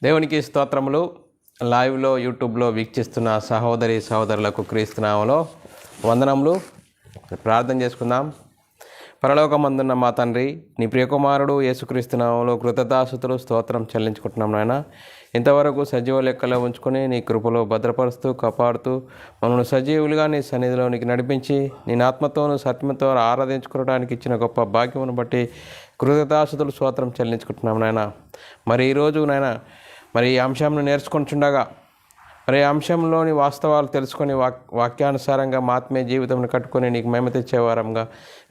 దేవునికి స్తోత్రములు. లైవ్లో యూట్యూబ్లో వీక్షిస్తున్న సహోదరులకు క్రీస్తు నామములో వందనములు. ప్రార్థన చేసుకుందాం. పరలోకమందున్న మా తండ్రి, నీ ప్రియకుమారుడు యేసుక్రీస్తు నామములో కృతజ్ఞతాస్తుతులు స్తోత్రం చెల్లించుకుంటున్నాం నాయన. ఇంతవరకు సజీవ లెక్కలో ఉంచుకొని నీ కృపలో భద్రపరుస్తూ కాపాడుతూ మనల్ని సజీవులుగా నీ సన్నిధిలోనికి నడిపించి నీ ఆత్మతోనూ సత్యమతో ఆరాధించుకోవడానికి ఇచ్చిన గొప్ప భాగ్యమును బట్టి కృతజ్ఞతాస్తుతులు స్తోత్రం చెల్లించుకుంటున్నాం నాయన. మరి ఈరోజు నాయన మరి ఈ అంశంను నేర్చుకుంటుండగా మరి అంశంలోని వాస్తవాలు తెలుసుకొని వాక్యానుసారంగా మా ఆత్మీయ జీవితంను కట్టుకొని నీకు మహిమ తెచ్చేవారంగా,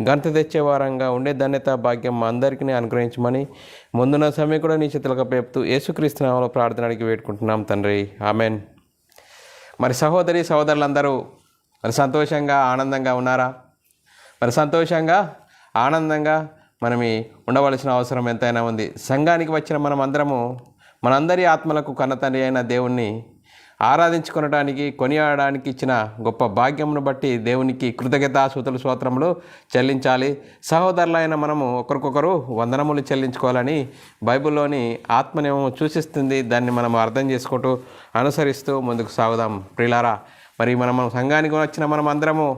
ఘనత తెచ్చేవారంగా ఉండే ధన్యత భాగ్యం మా అందరికీ అనుగ్రహించమని ముందున్న సమయం కూడా నీ చేతులకు అప్పచెప్తూ యేసుక్రీస్తు నామములో ప్రార్థనకి వేడుకుంటున్నాం తండ్రి, ఆమెన్. మరి సహోదరులందరూ మరి సంతోషంగా ఆనందంగా ఉన్నారా? మరి సంతోషంగా ఆనందంగా మనమి ఉండవలసిన అవసరం ఎంతైనా ఉంది. సంఘానికి వచ్చిన మనందరి ఆత్మలకు కన్నతండ్రి అయిన దేవుణ్ణి ఆరాధించుకొనడానికి, కొనియాడడానికి ఇచ్చిన గొప్ప భాగ్యమును బట్టి దేవునికి కృతజ్ఞతాస్తుతులు స్తోత్రములు చెల్లించాలి. సహోదరులైన మనము ఒకరికొకరు వందనములు చెల్లించుకోవాలని బైబిల్లోని ఆత్మనేమో సూచిస్తుంది. దాన్ని మనం అర్థం చేసుకుంటూ అనుసరిస్తూ ముందుకు సాగుదాం. ప్రియులారా, మరి మనం సంఘానికి వచ్చిన మనమందరము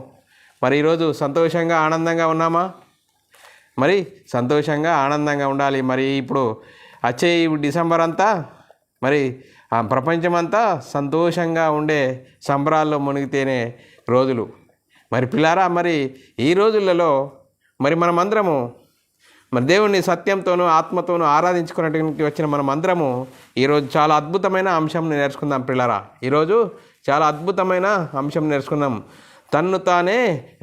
మరి ఈరోజు సంతోషంగా ఆనందంగా ఉన్నామా? మరి సంతోషంగా ఆనందంగా ఉండాలి. మరి ఇప్పుడు వచ్చే ఈ డిసెంబర్ అంతా మరి ప్రపంచమంతా సంతోషంగా ఉండే సంబరాల్లో మునిగితేనే రోజులు. మరి పిల్లారా, మరి ఈ రోజులలో మరి మనమందరము మరి దేవుణ్ణి సత్యంతోనూ ఆత్మతోనూ ఆరాధించుకున్నటువంటి వచ్చిన మనమందరము ఈరోజు చాలా అద్భుతమైన అంశం నేర్చుకుందాం. పిల్లారా, ఈరోజు చాలా అద్భుతమైన అంశం నేర్చుకుందాం. తన్ను తానే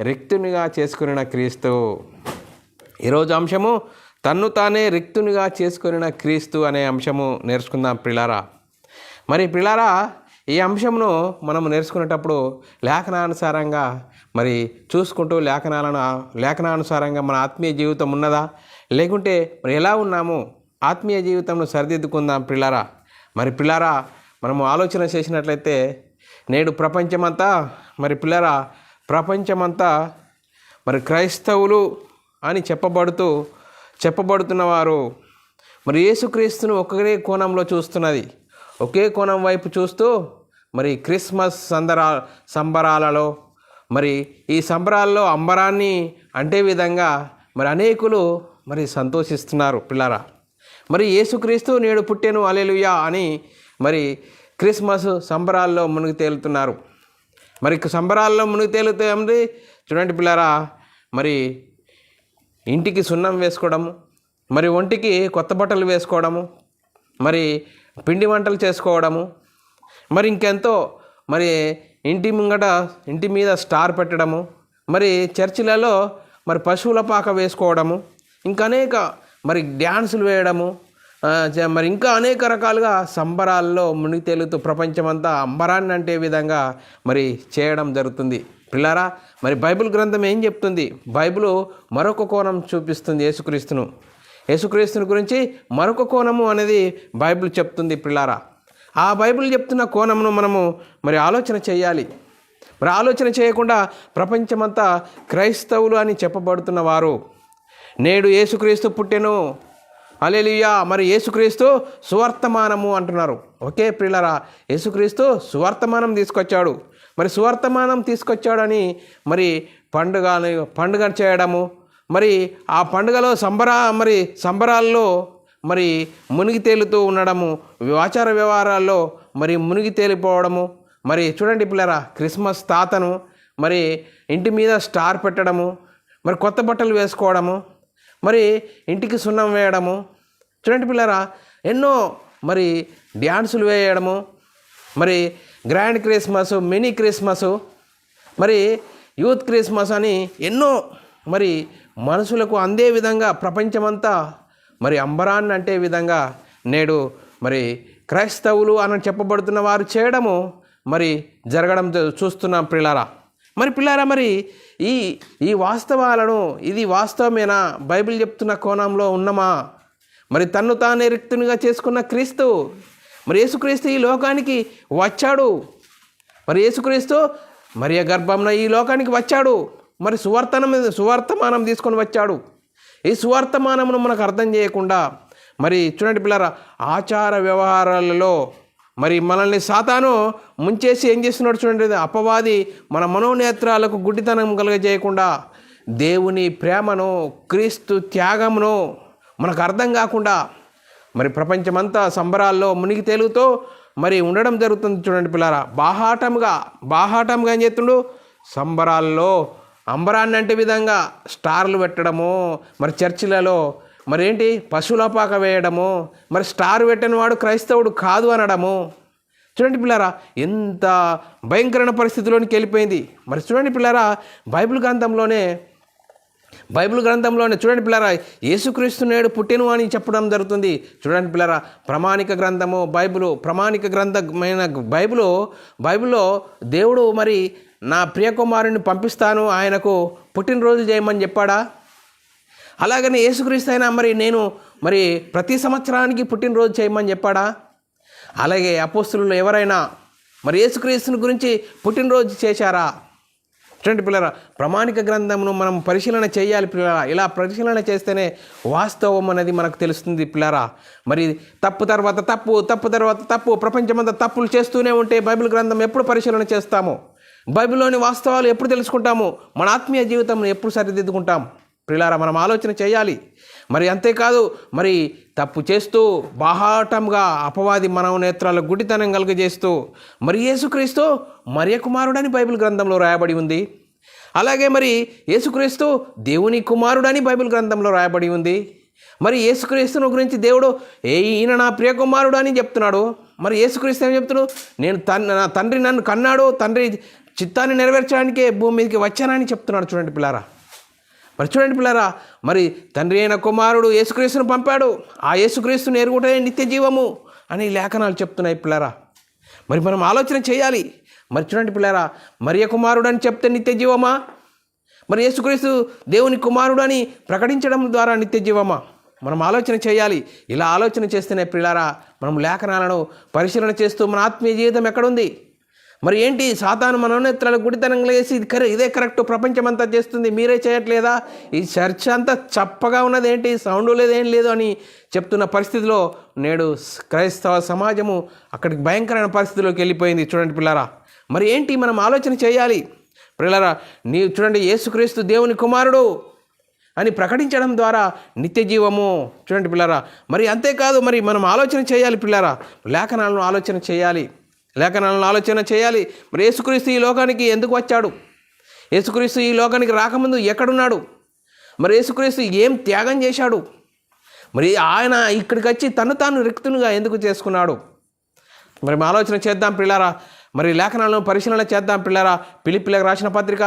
రిక్తునిగా చేసుకున్న క్రీస్తు. ఈరోజు అంశము తన్ను తానే రిక్తునిగా చేసుకున్న క్రీస్తు అనే అంశము నేర్చుకుందాం ప్రిలారా. మరి ప్రిలారా, ఈ అంశమును మనము నేర్చుకునేటప్పుడు లేఖనానుసారంగా మరి చూసుకుంటూ లేఖనానుసారంగా మన ఆత్మీయ జీవితం ఉన్నదా, లేకుంటే మరి ఎలా ఉన్నాము, ఆత్మీయ జీవితంలో సరిదిద్దుకుందాం ప్రిలారా. మరి పిల్లారా, మనము ఆలోచన చేసినట్లయితే నేడు ప్రపంచమంతా మరి క్రైస్తవులు అని చెప్పబడుతున్నవారు మరి యేసుక్రీస్తును ఒకే కోణంలో చూస్తున్నది. ఒకే కోణం వైపు చూస్తూ మరి క్రిస్మస్ సంబరాలలో మరి ఈ సంబరాల్లో అంబరాన్ని అంటే విధంగా మరి అనేకులు మరి సంతోషిస్తున్నారు పిల్లరా. మరి యేసుక్రీస్తు నేడు పుట్టెను హల్లెలూయా అని మరి క్రిస్మస్ సంబరాల్లో మునిగి తేలుతున్నారు. మరి సంబరాల్లో మునిగి తేలుతాయి. చూడండి పిల్లరా, మరి ఇంటికి సున్నం వేసుకోవడము, మరి ఒంటికి కొత్త బట్టలు వేసుకోవడము, మరి పిండి వంటలు చేసుకోవడము, మరి ఇంకెంతో మరి ఇంటి మీద స్టార్ పెట్టడము, మరి చర్చిలలో మరి పశువుల పాక వేసుకోవడము, ఇంకా అనేక మరి డ్యాన్సులు వేయడము, మరి ఇంకా అనేక రకాలుగా సంబరాల్లో మునిగి తేలుతూ ప్రపంచమంతా అంబరాన్ని అంటే విధంగా మరి చేయడం జరుగుతుంది. పిల్లారా, మరి బైబిల్ గ్రంథం ఏం చెప్తుంది? బైబిల్ మరొక కోణం చూపిస్తుంది. యేసుక్రీస్తుని గురించి మరొక కోణము అనేది బైబిల్ చెప్తుంది పిల్లారా. ఆ బైబిల్ చెప్తున్న కోణమును మనము మరి ఆలోచన చేయాలి. మరి ఆలోచన చేయకుండా ప్రపంచమంతా క్రైస్తవులు అని చెప్పబడుతున్న వారు నేడు యేసుక్రీస్తు పుట్టెను హల్లెలూయా, మరి యేసుక్రీస్తు సువర్తమానము అంటున్నారు. ఓకే ప్రియులారా, యేసుక్రీస్తు సువర్తమానం తీసుకొచ్చాడు. మరి సువర్తమానం తీసుకొచ్చాడని మరి పండుగ చేయడము, మరి ఆ పండుగలో సంబరాల్లో మరి మునిగి తేలుతూ ఉండడము, ఆచార వ్యవహారాల్లో మరి మునిగి తేలిపోవడము. మరి చూడండి పిల్లరా, క్రిస్మస్ తాతను మరి ఇంటి మీద స్టార్ పెట్టడము, మరి కొత్త బట్టలు వేసుకోవడము, మరి ఇంటికి సున్నం వేయడము. చూడండి పిల్లరా, ఎన్నో మరి డ్యాన్సులు వేయడము, మరి గ్రాండ్ క్రిస్మస్, మినీ క్రిస్మస్, మరి యూత్ క్రిస్మస్ అని ఎన్నో మరి మనుషులకు అందే విధంగా ప్రపంచమంతా మరి అంబరాన్ని అంటే విధంగా నేడు మరి క్రైస్తవులు అని చెప్పబడుతున్న వారు చేయడము మరి జరగడం చూస్తున్నాం పిల్లారా. మరి ఈ వాస్తవాలను, ఇది వాస్తవమేనా? బైబిల్ చెప్తున్న కోణంలో ఉన్నామా? మరి తన్ను తానే రిక్తునిగా చేసుకున్న క్రీస్తు, మరి యేసుక్రీస్తు ఈ లోకానికి వచ్చాడు. మరి యేసుక్రీస్తు మరియ గర్భంలో ఈ లోకానికి వచ్చాడు. మరి సువర్తమానం తీసుకొని వచ్చాడు. ఈ సువర్తమానమును మనకు అర్థం చేయకుండా మరి చూడండి పిల్లరా, ఆచార వ్యవహారాలలో మరి మనల్ని సాతాను ముంచేసి ఏం చేస్తున్నాడు చూడండి. అపవాది మన మనోనేత్రాలకు గుడ్డితనం కలుగజేయకుండా దేవుని ప్రేమను, క్రీస్తు త్యాగమును మనకు అర్థం కాకుండా మరి ప్రపంచమంతా సంబరాల్లో మునిగి తేలుతో మరి ఉండడం జరుగుతుంది చూడండి పిల్లరా. బాహాటంగా ఏం చేస్తుండు, సంబరాల్లో అంబరాన్ని అంటే విధంగా స్టార్లు పెట్టడము, మరి చర్చిలలో మరి ఏంటి పశువులపాక వేయడము, మరి స్టార్ పెట్టిన వాడు క్రైస్తవుడు కాదు అనడము. చూడండి పిల్లరా, ఎంత భయంకరమైన పరిస్థితిలోనికి వెళ్ళిపోయింది. మరి చూడండి పిల్లరా, బైబిల్ గ్రంథంలోనే చూడండి పిల్లరా, యేసుక్రీస్తు నేడు పుట్టెను అని చెప్పడం జరుగుతుంది. చూడండి పిల్లరా, ప్రామాణిక గ్రంథము ప్రామాణిక గ్రంథమైన బైబిల్లో దేవుడు మరి నా ప్రియకుమారుని పంపిస్తాను, ఆయనకు పుట్టినరోజు చేయమని చెప్పాడా? అలాగని యేసుక్రీస్తు అయినా నేను ప్రతి సంవత్సరానికి పుట్టినరోజు చేయమని చెప్పాడా? అలాగే అపోస్తులు ఎవరైనా మరి యేసుక్రీస్తుని గురించి పుట్టినరోజు చేశారా? చూడండి పిల్లరా, ప్రామాణిక గ్రంథమును మనం పరిశీలన చేయాలి పిల్లరా. ఇలా పరిశీలన చేస్తేనే వాస్తవం అనేది మనకు తెలుస్తుంది పిల్లరా. మరి తప్పు తర్వాత తప్పు ప్రపంచమంతా తప్పులు చేస్తూనే ఉంటే బైబిల్ గ్రంథం ఎప్పుడు పరిశీలన చేస్తాము? బైబిల్లోని వాస్తవాలు ఎప్పుడు తెలుసుకుంటాము? మన ఆత్మీయ జీవితం ఎప్పుడు సరిదిద్దుకుంటాం? పిల్లారా, మనం ఆలోచన చేయాలి. మరి అంతేకాదు, మరి తప్పు చేస్తూ బాహాటంగా అపవాది మనోనేత్రాలకు గుడ్డితనం కలుగజేస్తూ మరి యేసుక్రీస్తు మరియ కుమారుడని బైబిల్ గ్రంథంలో రాయబడి ఉంది. అలాగే మరి యేసుక్రీస్తు దేవుని కుమారుడని బైబిల్ గ్రంథంలో రాయబడి ఉంది. మరి యేసుక్రీస్తును గురించి దేవుడు ఈయన నా ప్రియ కుమారుడు అని చెప్తున్నాడు. మరి యేసుక్రీస్తు ఏం చెప్తున్నాడు? నేను నా తండ్రి నన్ను కన్నాడు, తండ్రి చిత్తాన్ని నెరవేర్చడానికే భూమి మీదకి వచ్చానని చెప్తున్నాడు. చూడండి పిల్లారా, మరి చూడండి పిల్లరా, మరి తండ్రి అయిన కుమారుడు యేసుక్రీస్తును పంపాడు, ఆ యేసుక్రీస్తుని ఎరుగుటే నిత్య జీవము అని లేఖనాలు చెప్తున్నాయి పిల్లరా. మరి మనం ఆలోచన చేయాలి. మరి చూడండి పిల్లరా, మరియ కుమారుడు అని చెప్తే నిత్య జీవమా? మరి యేసుక్రీస్తు దేవుని కుమారుడు అని ప్రకటించడం ద్వారా నిత్య జీవమా? మనం ఆలోచన చేయాలి. ఇలా ఆలోచన చేస్తేనే పిల్లరా మనం లేఖనాలను పరిశీలన చేస్తూ మన ఆత్మీయ జీవితం ఎక్కడుంది? మరి ఏంటి, సాతాను మనోనేత్రాలకు గుడితనంగా వేసి ఇదే కరెక్ట్, ప్రపంచమంతా చేస్తుంది, మీరే చేయట్లేదా? ఈ చర్చ్ అంతా చప్పగా ఉన్నది, ఏంటి సౌండ్ లేదేం లేదు అని చెప్తున్న పరిస్థితిలో నేడు క్రైస్తవ సమాజము అక్కడికి భయంకరమైన పరిస్థితిలోకి వెళ్ళిపోయింది. చూడండి పిల్లరా, మరి ఏంటి మనం ఆలోచన చేయాలి పిల్లరా. నీవు చూడండి, యేసుక్రీస్తు దేవుని కుమారుడు అని ప్రకటించడం ద్వారా నిత్య జీవము. చూడండి పిల్లరా, మరి అంతేకాదు, మరి మనం ఆలోచన చేయాలి పిల్లరా, లేఖనాలను ఆలోచన చేయాలి. మరి యేసుక్రీస్తు ఈ లోకానికి ఎందుకు వచ్చాడు? యేసుక్రీస్తు ఈ లోకానికి రాకముందు ఎక్కడున్నాడు? మరి యేసుక్రీస్తు ఏం త్యాగం చేశాడు? మరి ఆయన ఇక్కడికి వచ్చి తాను రిక్తునిగా ఎందుకు చేసుకున్నాడు? మరి ఆలోచన చేద్దాం పిల్లారా. మరి లేఖనాలను పరిశీలన చేద్దాం పిల్లారా. ఫిలిప్పీయులకు రాసిన పత్రిక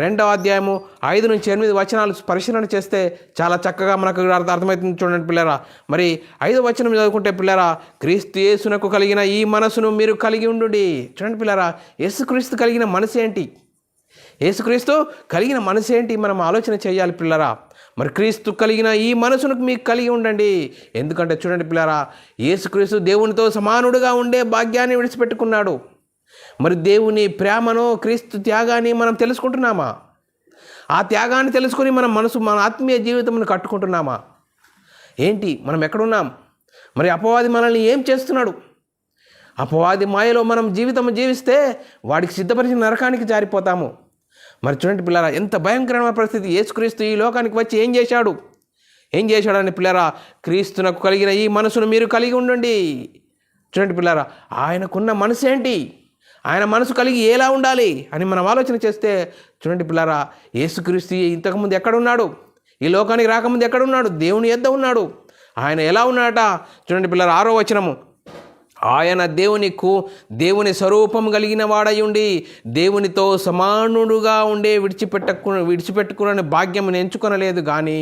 2వ అధ్యాయము 5-8 వచనాలు పరిశీలన చేస్తే చాలా చక్కగా మనకు అర్థమవుతుంది. చూడండి పిల్లారా, మరి 5వ వచనం చదువుకుంటే పిల్లారా, క్రీస్తు యేసునకు కలిగిన ఈ మనసును మీరు కలిగి ఉండుడి. చూడండి పిల్లారా, యేసుక్రీస్తు కలిగిన మనసు ఏంటి? మనం ఆలోచన చేయాలి పిల్లరా. మరి క్రీస్తు కలిగిన ఈ మనసును మీకు కలిగి ఉండండి. ఎందుకంటే చూడండి పిల్లరా, యేసుక్రీస్తు దేవునితో సమానుడుగా ఉండే భాగ్యాన్ని విడిచిపెట్టుకున్నాడు. మరి దేవుని ప్రేమను, క్రీస్తు త్యాగాన్ని మనం తెలుసుకుంటున్నామా? ఆ త్యాగాన్ని తెలుసుకొని మన ఆత్మీయ జీవితంను కట్టుకుంటున్నామా? ఏంటి, మనం ఎక్కడున్నాం? మరి అపవాది మనల్ని ఏం చేస్తున్నాడు? అపవాది మాయలో మనం జీవిస్తే వాడికి సిద్ధపరిచిన నరకానికి జారిపోతాము. మరి చూడండి పిల్లరా, ఎంత భయంకరమైన పరిస్థితి. యేసుక్రీస్తు ఈ లోకానికి వచ్చి ఏం చేశాడని పిల్లరా, క్రీస్తునకు కలిగిన ఈ మనసును మీరు కలిగి ఉండండి. చూడండి పిల్లరా, ఆయనకున్న మనసు ఏంటి? ఆయన మనసు కలిగి ఎలా ఉండాలి అని మనం ఆలోచన చేస్తే చూడండి పిల్లరా, యేసుక్రీస్తు ఇంతకుముందు ఎక్కడున్నాడు? ఈ లోకానికి రాకముందు ఎక్కడున్నాడు? దేవుని యొద్ద ఉన్నాడు. ఆయన ఎలా ఉన్నాడట? చూడండి పిల్లరా, 6వ వచనము, ఆయన దేవుని స్వరూపం కలిగిన వాడై ఉండి దేవునితో సమానుడుగా ఉండే విడిచిపెట్టుకునే భాగ్యం ఎంచుకొనలేదు కానీ,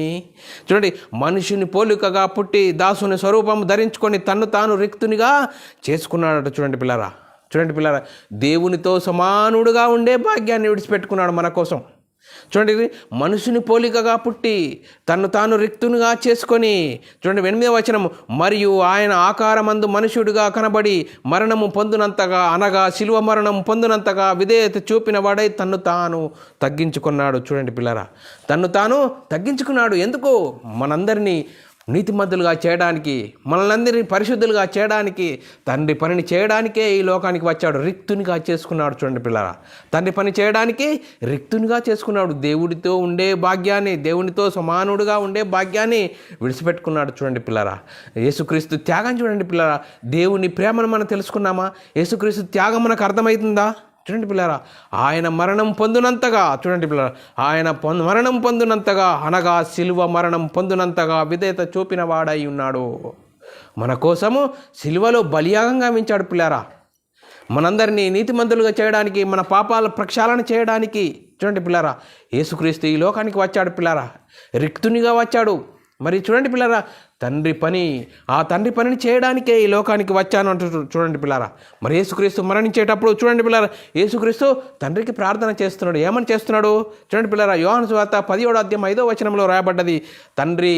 చూడండి, మనుషుని పోలికగా పుట్టి దాసుని స్వరూపం ధరించుకొని తాను రిక్తునిగా చేసుకున్నాడట. చూడండి పిల్లరా, దేవునితో సమానుడుగా ఉండే భాగ్యాన్ని విడిచిపెట్టుకున్నాడు మన కోసం. చూడండి, మనుషుని పోలికగా పుట్టి తాను రిక్తునిగా చేసుకొని, చూడండి 8వ వచనం, మరియు ఆయన ఆకారమందు మనుషుడిగా కనబడి మరణము పొందునంతగా, అనగా శిలువ మరణం పొందునంతగా విధేయత చూపిన వాడై తాను తగ్గించుకున్నాడు. చూడండి పిల్లరా, తాను తగ్గించుకున్నాడు. ఎందుకు? మనందరినీ నీతిమంతులుగా చేయడానికి, మనల్ని పరిశుద్ధులుగా చేయడానికి, తండ్రి పనిని చేయడానికే ఈ లోకానికి వచ్చాడు. రిక్తునిగా చేసుకున్నాడు. చూడండి పిల్లరా, తండ్రి పని చేయడానికి రిక్తునిగా చేసుకున్నాడు. దేవుడితో ఉండే భాగ్యాన్ని, దేవునితో సమానుడుగా ఉండే భాగ్యాన్ని విడిచిపెట్టుకున్నాడు. చూడండి పిల్లరా, యేసుక్రీస్తు త్యాగం చూడండి పిల్లరా. దేవుని ప్రేమను మనం తెలుసుకున్నామా? యేసుక్రీస్తు త్యాగం మనకు అర్థమవుతుందా? చూడండి పిల్లరా, ఆయన మరణం పొందినంతగా, చూడండి పిల్లరా, ఆయన మరణం పొందినంతగా, అనగా సిలువ మరణం పొందినంతగా విధేయత చూపిన వాడై ఉన్నాడు. మన కోసము సిలువలో బలియాగంగా మించాడు పిల్లరా. మనందరినీ నీతిమంతులుగా చేయడానికి, మన పాపాల ప్రక్షాళన చేయడానికి. చూడండి పిల్లరా, యేసుక్రీస్తు ఈ లోకానికి వచ్చాడు పిల్లరా, రిక్తునిగా వచ్చాడు. మరి చూడండి పిల్లరా, ఆ తండ్రి పనిని చేయడానికే ఈ లోకానికి వచ్చాను అంటూ చూడండి పిల్లరా. మరి యేసుక్రీస్తు మరణించేటప్పుడు చూడండి పిల్లరా, యేసుక్రీస్తు తండ్రికి ప్రార్థన చేస్తున్నాడు. ఏమని చేస్తున్నాడు? చూడండి పిల్లరా, యోహాను సువార్త 17:5 రాయబడ్డది, తండ్రి,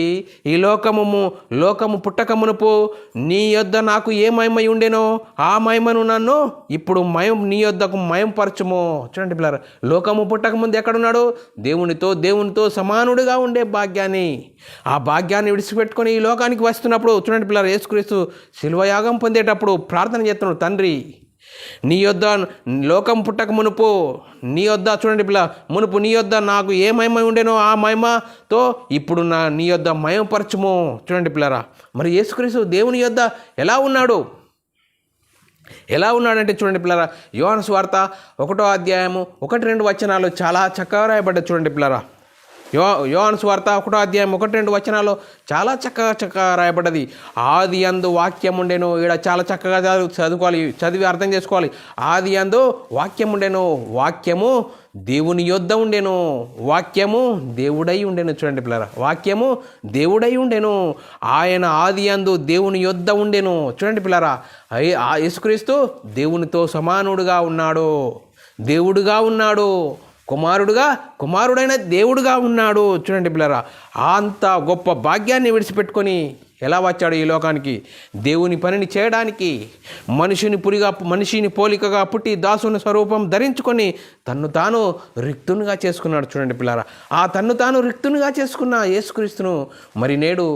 ఈ లోకము పుట్టక మునుపు నీ యొద్ద నాకు ఏ మహిమ ఉండేనో ఆ మహిమను నన్ను ఇప్పుడు నీ యొద్దకు మయంపరచుము. చూడండి పిల్లరా, లోకము పుట్టక ముందు ఎక్కడున్నాడు? దేవునితో సమానుడిగా ఉండే భాగ్యాన్ని, ఆ భాగ్యాన్ని విడిచిపెట్టుకొని ఈ లోకానికి వస్తున్నప్పుడు చూడండి పిల్లలు, యేసుక్రీస్తు శిలువయాగం పొందేటప్పుడు ప్రార్థన చేస్తున్నాడు, తండ్రి, నీ యొద్ద లోకం పుట్టక మునుపు నీ యొద్ద, చూడండి పిల్ల, మునుపు నీ యొద్ద నాకు ఏ మహిమ ఉండేనో ఆ మహిమతో ఇప్పుడు నీ యొద్ద మహిమపరచుము. చూడండి పిల్లరా, మరి యేసుక్రీస్తు దేవుని యొద్ద ఎలా ఉన్నాడంటే చూడండి పిల్లరా, యోహాను సువార్త 1:1-2 చాలా చక్కగా రాయబడ్డది. చూడండి పిల్లరా, యోహాను సువార్త 1:1-2 చాలా చక్కగా రాయబడ్డది. ఆది యందు వాక్యం ఉండెను. ఇక్కడ చాలా చక్కగా చదివి అర్థం చేసుకోవాలి. ఆది యందు వాక్యం ఉండెను, వాక్యము దేవుని యొద్ద ఉండెను, వాక్యము దేవుడై ఉండెను. చూడండి పిల్లరా, వాక్యము దేవుడై ఉండెను, ఆయన ఆది యందు దేవుని యొద్ద ఉండెను. చూడండి పిల్లరా, యేసుక్రీస్తు దేవునితో సమానుడుగా ఉన్నాడు, దేవుడుగా ఉన్నాడు, కుమారుడైన దేవుడుగా ఉన్నాడు. చూడండి పిల్లరా, అంత గొప్ప భాగ్యాన్ని విడిచిపెట్టుకొని ఎలా వచ్చాడు ఈ లోకానికి? దేవుని పనిని చేయడానికి, మనిషిని పోలికగా పుట్టి దాసుని స్వరూపం ధరించుకొని తన్ను తాను రిక్తునిగా చేసుకున్నాడు. చూడండి పిల్లరా, ఆ తన్ను తాను రిక్తునిగా చేసుకున్న యేసుక్రీస్తును నేడు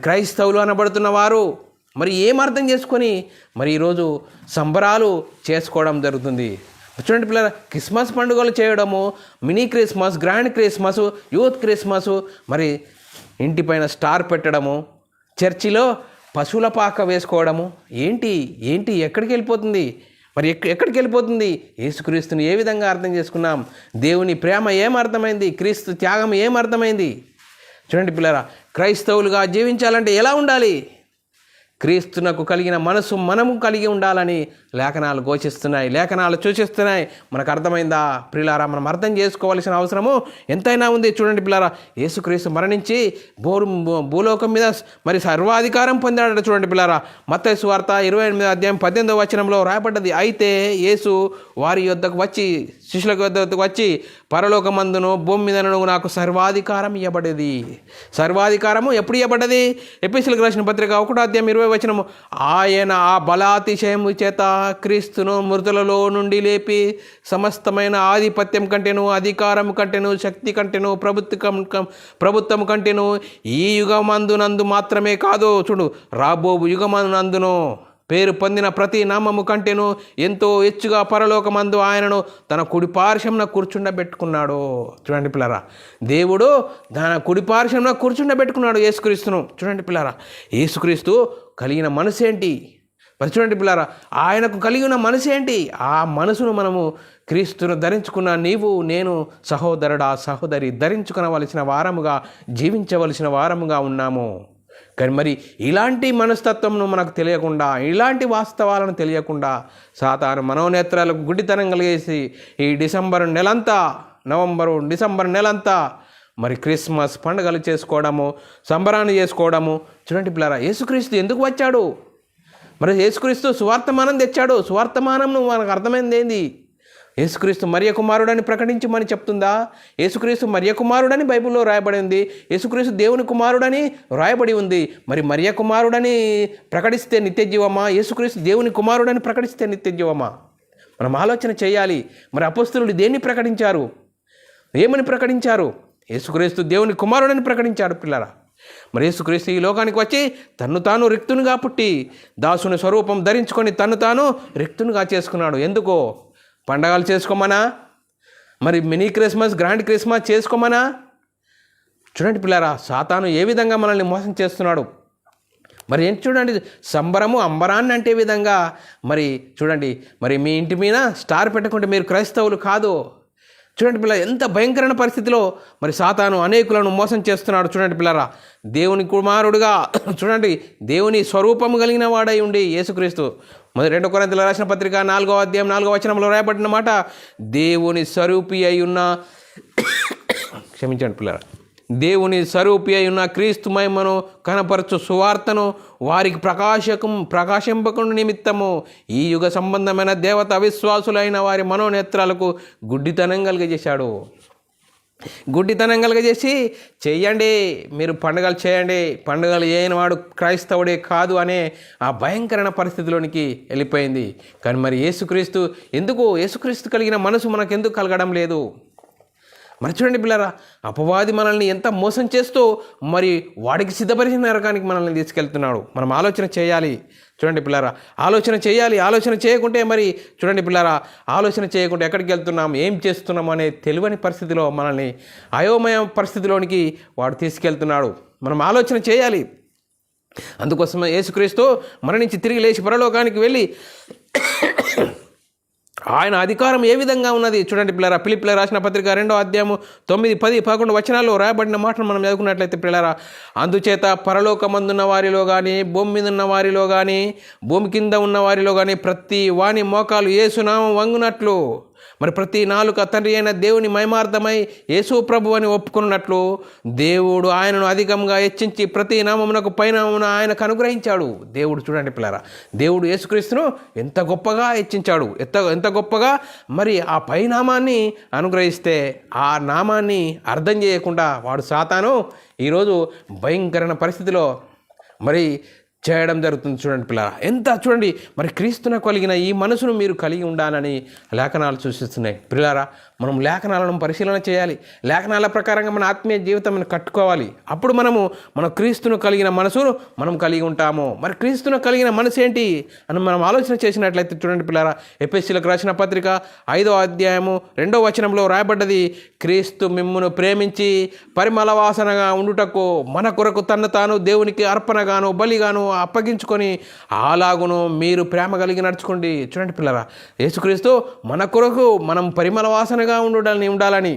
క్రైస్తవులు అనబడుతున్న వారు ఏం అర్థం చేసుకొని ఈరోజు సంబరాలు చేసుకోవడం జరుగుతుంది. చూడండి పిల్లల, క్రిస్మస్ పండుగలు చేయడము, mini Christmas, grand Christmas, youth Christmas, ఇంటిపైన స్టార్ పెట్టడము, చర్చిలో పశువుల పాక వేసుకోవడము, ఏంటి ఎక్కడికి వెళ్ళిపోతుంది? ఎక్కడికి వెళ్ళిపోతుంది? యేసుక్రీస్తుని ఏ విధంగా అర్థం చేసుకున్నాం? దేవుని ప్రేమ ఏమర్థమైంది? క్రీస్తు త్యాగం ఏమర్థమైంది? చూడండి పిల్లరా, క్రైస్తవులుగా జీవించాలంటే ఎలా ఉండాలి? క్రీస్తునకు కలిగిన మనసు మనము కలిగి ఉండాలని లేఖనాలు ఘోషిస్తున్నాయి, లేఖనాలు సూచిస్తున్నాయి. మనకు అర్థమైందా ప్రియులారా? మనం అర్థం చేసుకోవాల్సిన అవసరము ఎంతైనా ఉంది. చూడండి పిల్లారా, యేసుక్రీస్తు మరణించి భూలోకం మీద సర్వాధికారం పొందాడట. చూడండి పిల్లారా, మత్తయి సువార్త 28:18 రాయబడ్డది. అయితే యేసు వారి యొద్దకు వచ్చి, శిష్యుల యొద్దకు వచ్చి, పరలోకమందును భూమి మీదను నాకు సర్వాధికారం ఇవ్వబడేది. సర్వాధికారము ఎప్పుడు ఇవ్వబడ్డది? ఎఫెసీయులకు రాసిన పత్రిక 1:20 ఆయన ఆ బలాతిశయము చేత క్రీస్తును మృతులలో నుండి లేపి సమస్తమైన ఆధిపత్యం కంటేను, అధికారం కంటేను, శక్తి కంటేను, ప్రభుత్వం కంటేను ఈ యుగమందునందు మాత్రమే కాదు, రాబో యుగమందును పేరు పొందిన ప్రతి నామము కంటేను ఎంతో హెచ్చుగా పరలోకమందు ఆయనను తన కుడిపార్శ్వమున కూర్చుండబెట్టుకున్నాడు. చూడండి పిల్లరా, దేవుడు తన కుడిపార్శ్వమున కూర్చుండబెట్టుకున్నాడు యేసుక్రీస్తును. చూడండి పిల్లరా, యేసుక్రీస్తు కలిగిన మనసు ఏంటి? చూడండి పిల్లరా, ఆయనకు కలిగిన మనసు ఏంటి? ఆ మనసును మనము క్రీస్తును ధరించుకున్న నీవు, నేను, సహోదరుడా, సహోదరి ధరించుకునవలసిన వారముగా, జీవించవలసిన వారముగా ఉన్నాము. కానీ ఇలాంటి మనస్తత్వంను మనకు తెలియకుండా, ఇలాంటి వాస్తవాలను తెలియకుండా సాతాను మనోనేత్రాలకు గుడ్డితనం కలిగేసి ఈ డిసెంబర్ నెలంతా క్రిస్మస్ పండుగలు చేసుకోవడము, సంబరాన్ని చేసుకోవడము. చూడండి పిల్లరా, యేసుక్రీస్తు ఎందుకు వచ్చాడు? యేసుక్రీస్తు సువార్తమానం తెచ్చాడు. సువార్తమానం మనకు అర్థమైంది ఏంది? యేసుక్రీస్తు మరియ కుమారుడని ప్రకటించమని చెప్తుందా? యేసుక్రీస్తు మరియ కుమారుడని బైబిల్లో రాయబడి ఉంది. యేసుక్రీస్తు దేవుని కుమారుడని రాయబడి ఉంది. మరియ కుమారుడని ప్రకటిస్తే నిత్యజీవమా? యేసుక్రీస్తు దేవుని కుమారుడని ప్రకటిస్తే నిత్యజీవమా? మనం ఆలోచన చేయాలి. అపొస్తలులు దేన్ని ప్రకటించారు? ఏమని ప్రకటించారు? యేసుక్రీస్తు దేవుని కుమారుడని ప్రకటించాడు పిల్లరా. మరి యేసుక్రీస్తు ఈ లోకానికి వచ్చి తన్ను తాను రిక్తునిగా పుట్టి దాసుని స్వరూపం ధరించుకొని తన్ను తాను రిక్తునిగా చేసుకున్నాడు. ఎందుకో? పండగలు చేసుకోమనా? మరి మినీ క్రిస్మస్, గ్రాండ్ క్రిస్మస్ చేసుకోమనా? చూడండి పిల్లారా, సాతాను ఏ విధంగా మనల్ని మోసం చేస్తున్నాడు. మరి ఏంటి చూడండి, సంబరము అంబరాన్ని అంటే విధంగా మరి చూడండి, మరి మీ ఇంటి మీద స్టార్ పెట్టుకుంటే మీరు క్రైస్తవులు కాదు. చూడండి పిల్ల, ఎంత భయంకరమైన పరిస్థితిలో మరి సాతాను అనేకులను మోసం చేస్తున్నాడు. చూడండి పిల్లరా, దేవుని కుమారుడుగా చూడండి, దేవుని స్వరూపము కలిగిన వాడై ఉండి యేసుక్రీస్తు 2 కొరింథీయులకు రాసిన పత్రిక 4వ అధ్యాయం 4వ వచనంలో రాయబడిన మాట, దేవుని స్వరూపి అయి ఉన్న క్షమించండి పిల్లరా, దేవుని స్వరూపి అయి ఉన్న క్రీస్తు మహిమను కనపరచు సువార్తను వారికి ప్రకాశింపకుండా నిమిత్తము ఈ యుగ సంబంధమైన దేవత అవిశ్వాసులైన వారి మనోనేత్రాలకు గుడ్డితనం కలిగజేశాడు. గుడ్డితనం కలిగజేసి చెయ్యండి, మీరు పండుగలు చేయండి, పండుగలు చేయని వాడు క్రైస్తవుడే కాదు అనే ఆ భయంకరమైన పరిస్థితిలోనికి వెళ్ళిపోయింది. కానీ మరి యేసుక్రీస్తు ఎందుకు, యేసుక్రీస్తు కలిగిన మనసు మనకెందుకు కలగడం లేదు? మరి చూడండి పిల్లరా, అపవాది మనల్ని ఎంత మోసం చేస్తూ మరి వాడికి సిద్ధపరిచిన నరకానికి మనల్ని తీసుకెళ్తున్నాడు. మనం ఆలోచన చేయాలి. చూడండి పిల్లరా, ఆలోచన చేయాలి. ఆలోచన చేయకుంటే మరి చూడండి పిల్లరా, ఆలోచన చేయకుంటే ఎక్కడికి వెళ్తున్నాం, ఏం చేస్తున్నాం అనే తెలియని పరిస్థితిలో మనల్ని అయోమయ పరిస్థితిలోనికి వాడు తీసుకెళ్తున్నాడు. మనం ఆలోచన చేయాలి. అందుకోసమే యేసుక్రీస్తు మరణించి తిరిగి లేచి పరలోకానికి వెళ్ళి ఆయన అధికారం ఏ విధంగా ఉన్నది చూడండి పిల్లరా. ఫిలిప్పీయులకు రాసిన పత్రిక 2వ అధ్యాయము 9, 10, 11 వచనాల్లో రాయబడిన మాటలు మనం చదువుకున్నట్లయితే పిల్లరా, అందుచేత పరలోకమందున్న వారిలో కానీ, భూమి మీద ఉన్న వారిలో కానీ, భూమి కింద ఉన్న వారిలో కానీ ప్రతి వాని మోకాలు యేసునామం వంగునట్లు, మరి ప్రతి నాలుక తండ్రి అయిన దేవుని మహిమార్థమై యేసు ప్రభు అని ఒప్పుకున్నట్లు దేవుడు ఆయనను అధికంగా హెచ్చించి ప్రతి నామమునకు పైనామమున ఆయనకు అనుగ్రహించాడు. దేవుడు చూడండి పిల్లరా, దేవుడు యేసుక్రీస్తును ఎంత గొప్పగా హెచ్చించాడు, ఎంత గొప్పగా మరి ఆ పైనామాన్ని అనుగ్రహిస్తే ఆ నామాన్ని అర్థం చేయకుండా వాడు సాతాను ఈరోజు భయంకరమైన పరిస్థితిలో మరి చేయడం జరుగుతుంది. చూడండి పిల్లరా, ఎంత చూడండి మరి క్రీస్తున కలిగిన ఈ మనసును మీరు కలిగి ఉండాలని లేఖనాలు సూచిస్తున్నాయి. పిల్లరా, మనం లేఖనాలను పరిశీలన చేయాలి. లేఖనాల ప్రకారంగా మన ఆత్మీయ జీవితం కట్టుకోవాలి. అప్పుడు మన క్రీస్తును కలిగిన మనసును మనం కలిగి ఉంటాము. మరి క్రీస్తును కలిగిన మనసు ఏంటి అని మనం ఆలోచన చేసినట్లయితే చూడండి పిల్లరా, ఎఫెసీయులకు రాసిన పత్రిక 5వ అధ్యాయము 2వ వచనంలో రాయబడ్డది, క్రీస్తు మిమ్మును ప్రేమించి పరిమళ వాసనగా ఉండుటకు మన కొరకు తన్ను తాను దేవునికి అర్పణగాను బలిగాను అప్పగించుకొని అలాగును మీరు ప్రేమ కలిగి నడుచుకోండి. చూడండి పిల్లరా, యేసుక్రీస్తు మన కొరకు మనం పరిమళ వాసనగా ఉండాలని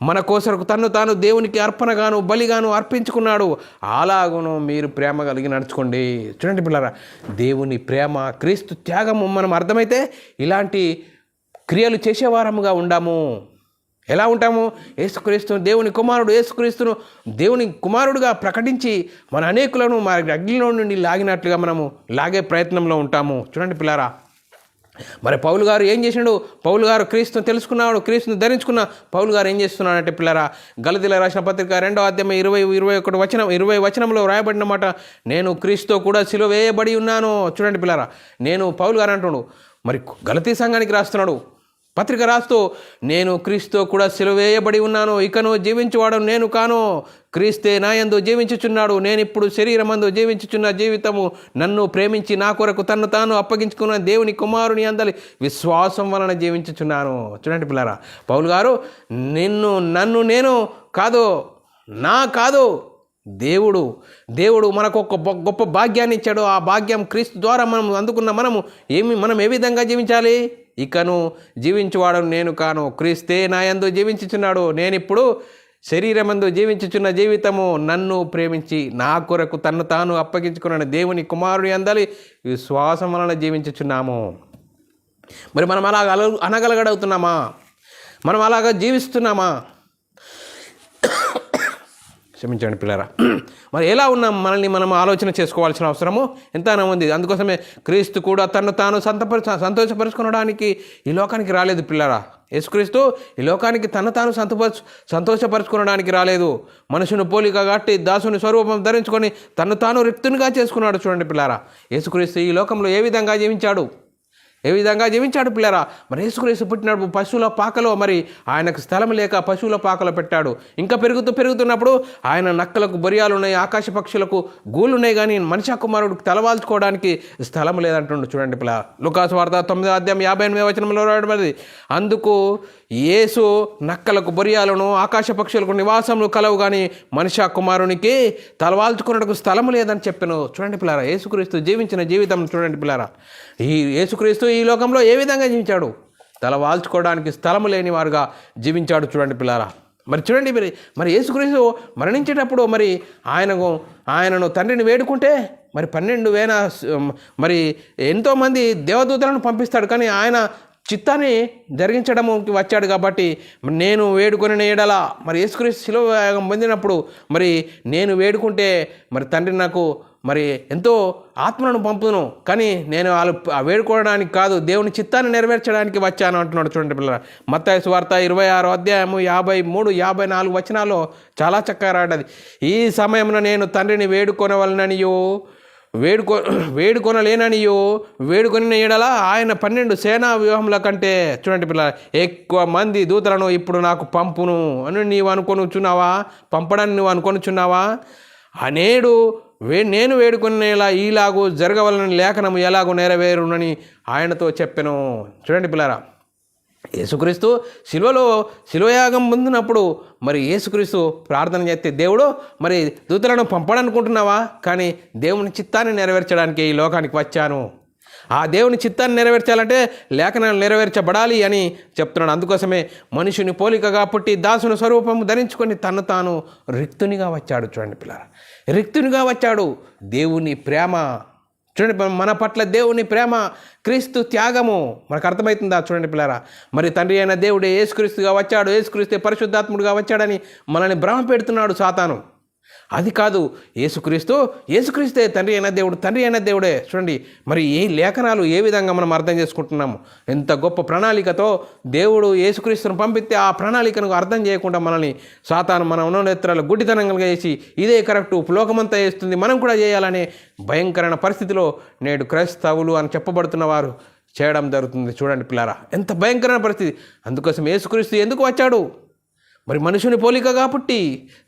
మన కోసరకు తన్ను తాను దేవునికి అర్పణగాను బలిగాను అర్పించుకున్నాడు. అలాగును మీరు ప్రేమ కలిగి నడుచుకోండి. చూడండి పిల్లరా, దేవుని ప్రేమ, క్రీస్తు త్యాగము మనం అర్థమైతే ఇలాంటి క్రియలు చేసేవారముగా ఉండాము. ఎలా ఉంటాము? యేసుక్రీస్తును దేవుని కుమారుడు, యేసుక్రీస్తును దేవుని కుమారుడుగా ప్రకటించి మన అనేకులను మన అగ్నిలో నుండి లాగినట్లుగా మనము లాగే ప్రయత్నంలో ఉంటాము. చూడండి పిల్లారా, మరి పౌలు గారు ఏం చేసినాడు? పౌలు గారు క్రీస్తును తెలుసుకున్నాడు, క్రీస్తును ధరించుకున్న పౌలు గారు ఏం చేస్తున్నాడంటే పిల్లరా, గలతీయులకు రాసిన పత్రిక 2వ అధ్యాయం 20 వచనంలో రాయబడిన మాట, నేను క్రీస్తుతో కూడా సిలువ వేయబడి ఉన్నాను. చూడండి పిల్లరా, నేను పౌలు గారు అంటున్నాడు, మరి గలతీ సంఘానికి రాస్తున్నాడు పత్రిక రాస్తూ, నేను క్రీస్తుతో కూడా సిలువ వేయబడి ఉన్నాను, ఇకను జీవించువాడు నేను కాను, క్రీస్తే నా యందు జీవించుచున్నాడు, నేను ఇప్పుడు శరీరమందు జీవించుచున్న జీవితము నన్ను ప్రేమించి నా కొరకు తన్ను తాను అప్పగించుకున్న దేవుని కుమారుని అందరి విశ్వాసం వలన జీవించుచున్నాను. చూడండి పిల్లరా, పౌలు గారు నన్ను నేను కాదు, నా కాదు, దేవుడు మనకు ఒక గొప్ప భాగ్యాన్ని ఇచ్చాడు. ఆ భాగ్యం క్రీస్తు ద్వారా మనం ఏ విధంగా జీవించాలి? ఇకను జీవించువాడు నేను కాను, క్రీస్తే నా యందు జీవించుచున్నాడు, నేనిప్పుడు శరీరమందు జీవించుచున్న జీవితము నన్ను ప్రేమించి నా కొరకు తన్ను తాను అప్పగించుకున్న దేవుని కుమారుని అందరి విశ్వాసం వలన జీవించుచున్నాము. మరి మనం అలాగ అనగలగడుగుతున్నామా? మనం అలాగ జీవిస్తున్నామా? క్షమించండి పిల్లరా, మరి ఎలా మనల్ని మనం ఆలోచన చేసుకోవాల్సిన అవసరము ఎంతైనా ఉంది. అందుకోసమే క్రీస్తు కూడా తను తాను సంతోషపరుచుకోవడానికి ఈ లోకానికి రాలేదు పిల్లరా. యేసుక్రీస్తు ఈ లోకానికి తాను సంతోషపరుచుకోవడానికి రాలేదు. మనుషుని పోలిక గట్టి దాసుని స్వరూపం ధరించుకొని తను తాను రిక్తునిగా చేసుకున్నాడు. చూడండి పిల్లరా, యేసుక్రీస్తు ఈ లోకంలో ఏ విధంగా జీవించాడు? ఏ విధంగా జీవించాడు పిల్లరా? మరి యేసుక్రీస్తు పుట్టినప్పుడు పశువుల పాకలో మరి ఆయనకు స్థలం లేక పశువుల పాకలో పెట్టాడు. ఇంకా పెరుగుతున్నప్పుడు ఆయన నక్కలకు బొరియాలు ఉన్నాయి, ఆకాశ పక్షులకు గూళ్ళు ఉన్నాయి, కానీ మనిషి కుమారుడికి తలవాల్చుకోవడానికి స్థలం లేదంటుండు. చూడండి పిల్ల, లూకాసు వార్త 9:58 రాయబడింది. అందుకు యేసు నక్కలకు బొరియాలను ఆకాశ పక్షులకు నివాసములు కలవు, కానీ మనిషి కుమారునికి తలవాల్చుకున్నట్టుకు స్థలం లేదని చెప్పాను. చూడండి పిల్లారా, యేసుక్రీస్తు జీవించిన జీవితం చూడండి పిల్లారా. ఈ యేసుక్రీస్తు ఈ లోకంలో ఏ విధంగా జీవించాడు? తల వాల్చుకోవడానికి స్థలము లేని వారుగా జీవించాడు. చూడండి పిల్లారా, మరి చూడండి మరి యేసుక్రీస్తు మరణించేటప్పుడు మరి ఆయనను తండ్రిని వేడుకుంటే మరి 12,000 మరి ఎంతోమంది దేవదూతలను పంపిస్తాడు, కానీ ఆయన చిత్తాన్ని జరిగించడానికి వచ్చాడు. కాబట్టి నేను వేడుకొని ఎడల మరి యేసుక్రీస్తు శిలువ యాగం పొందినప్పుడు మరి నేను వేడుకుంటే మరి తండ్రి నాకు మరి ఎంతో ఆత్మలను పంపును, కానీ నేను వాళ్ళు వేడుకోవడానికి కాదు, దేవుని చిత్తాన్ని నెరవేర్చడానికి వచ్చాను అంటున్నాడు. చూడండి పిల్లల, మత్తయి సువార్త 26:53-54 వచనాల్లో చాలా చక్కగా రాడది. ఈ సమయంలో నేను తండ్రిని వేడుకొనవలననియో వేడుకొనలేననియో వేడుకొని ఎడల ఆయన 12 సేనా వ్యూహముల కంటే చూడండి పిల్లల ఎక్కువ మంది దూతలను ఇప్పుడు నాకు పంపును అని నీవు అనుకొనుచున్నావా? పంపడాన్ని నువ్వు అనుకొనుచున్నావా? నేను వేడుకునేలా ఈలాగూ జరగవలనని లేఖనము ఎలాగో నెరవేరునని ఆయనతో చెప్పెను. చూడండి పిల్లరా, యేసుక్రీస్తు శిలువయాగం పొందినప్పుడు మరి యేసుక్రీస్తు ప్రార్థన చేస్తే దేవుడు మరి దూతలను పంపడనుకుంటున్నావా? కానీ దేవుని చిత్తాన్ని నెరవేర్చడానికి ఈ లోకానికి వచ్చాను. ఆ దేవుని చిత్తాన్ని నెరవేర్చాలంటే లేఖనాలు నెరవేర్చబడాలి అని చెప్తున్నాడు. అందుకోసమే మనుషుని పోలికగా పుట్టి దాసుని స్వరూపము ధరించుకొని తను తాను రిక్తునిగా వచ్చాడు. చూడండి పిల్లరా, రిక్తునిగా వచ్చాడు. దేవుని ప్రేమ చూడండి, మన పట్ల దేవుని ప్రేమ, క్రీస్తు త్యాగము మనకు అర్థమవుతుందా? చూడండి పిల్లరా, మరి తండ్రి అయిన దేవుడే యేసుక్రీస్తుగా వచ్చాడు, యేసుక్రీస్తే పరిశుద్ధాత్ముడుగా వచ్చాడని మనల్ని భ్రమ పెడుతున్నాడు సాతాను. అది కాదు, యేసుక్రీస్తే తండ్రి అయిన దేవుడే. చూడండి, మరి ఏ లేఖనాలు ఏ విధంగా మనం అర్థం చేసుకుంటున్నాము? ఎంత గొప్ప ప్రణాళికతో దేవుడు యేసుక్రీస్తును పంపిస్తే ఆ ప్రణాళికను అర్థం చేయకుండా మనల్ని సాతాను మన ఉన్నోనేత్రాలు గుడ్డితనంగా చేసి ఇదే కరెక్టు, లోకమంతా చేస్తుంది, మనం కూడా చేయాలనే భయంకరమైన పరిస్థితిలో నేడు క్రైస్తవులు అని చెప్పబడుతున్న వారు చేయడం జరుగుతుంది. చూడండి పిల్లారా, ఎంత భయంకరమైన పరిస్థితి. అందుకోసం యేసుక్రీస్తు ఎందుకు వచ్చాడు? మరి మనుషుని పోలికగా పుట్టి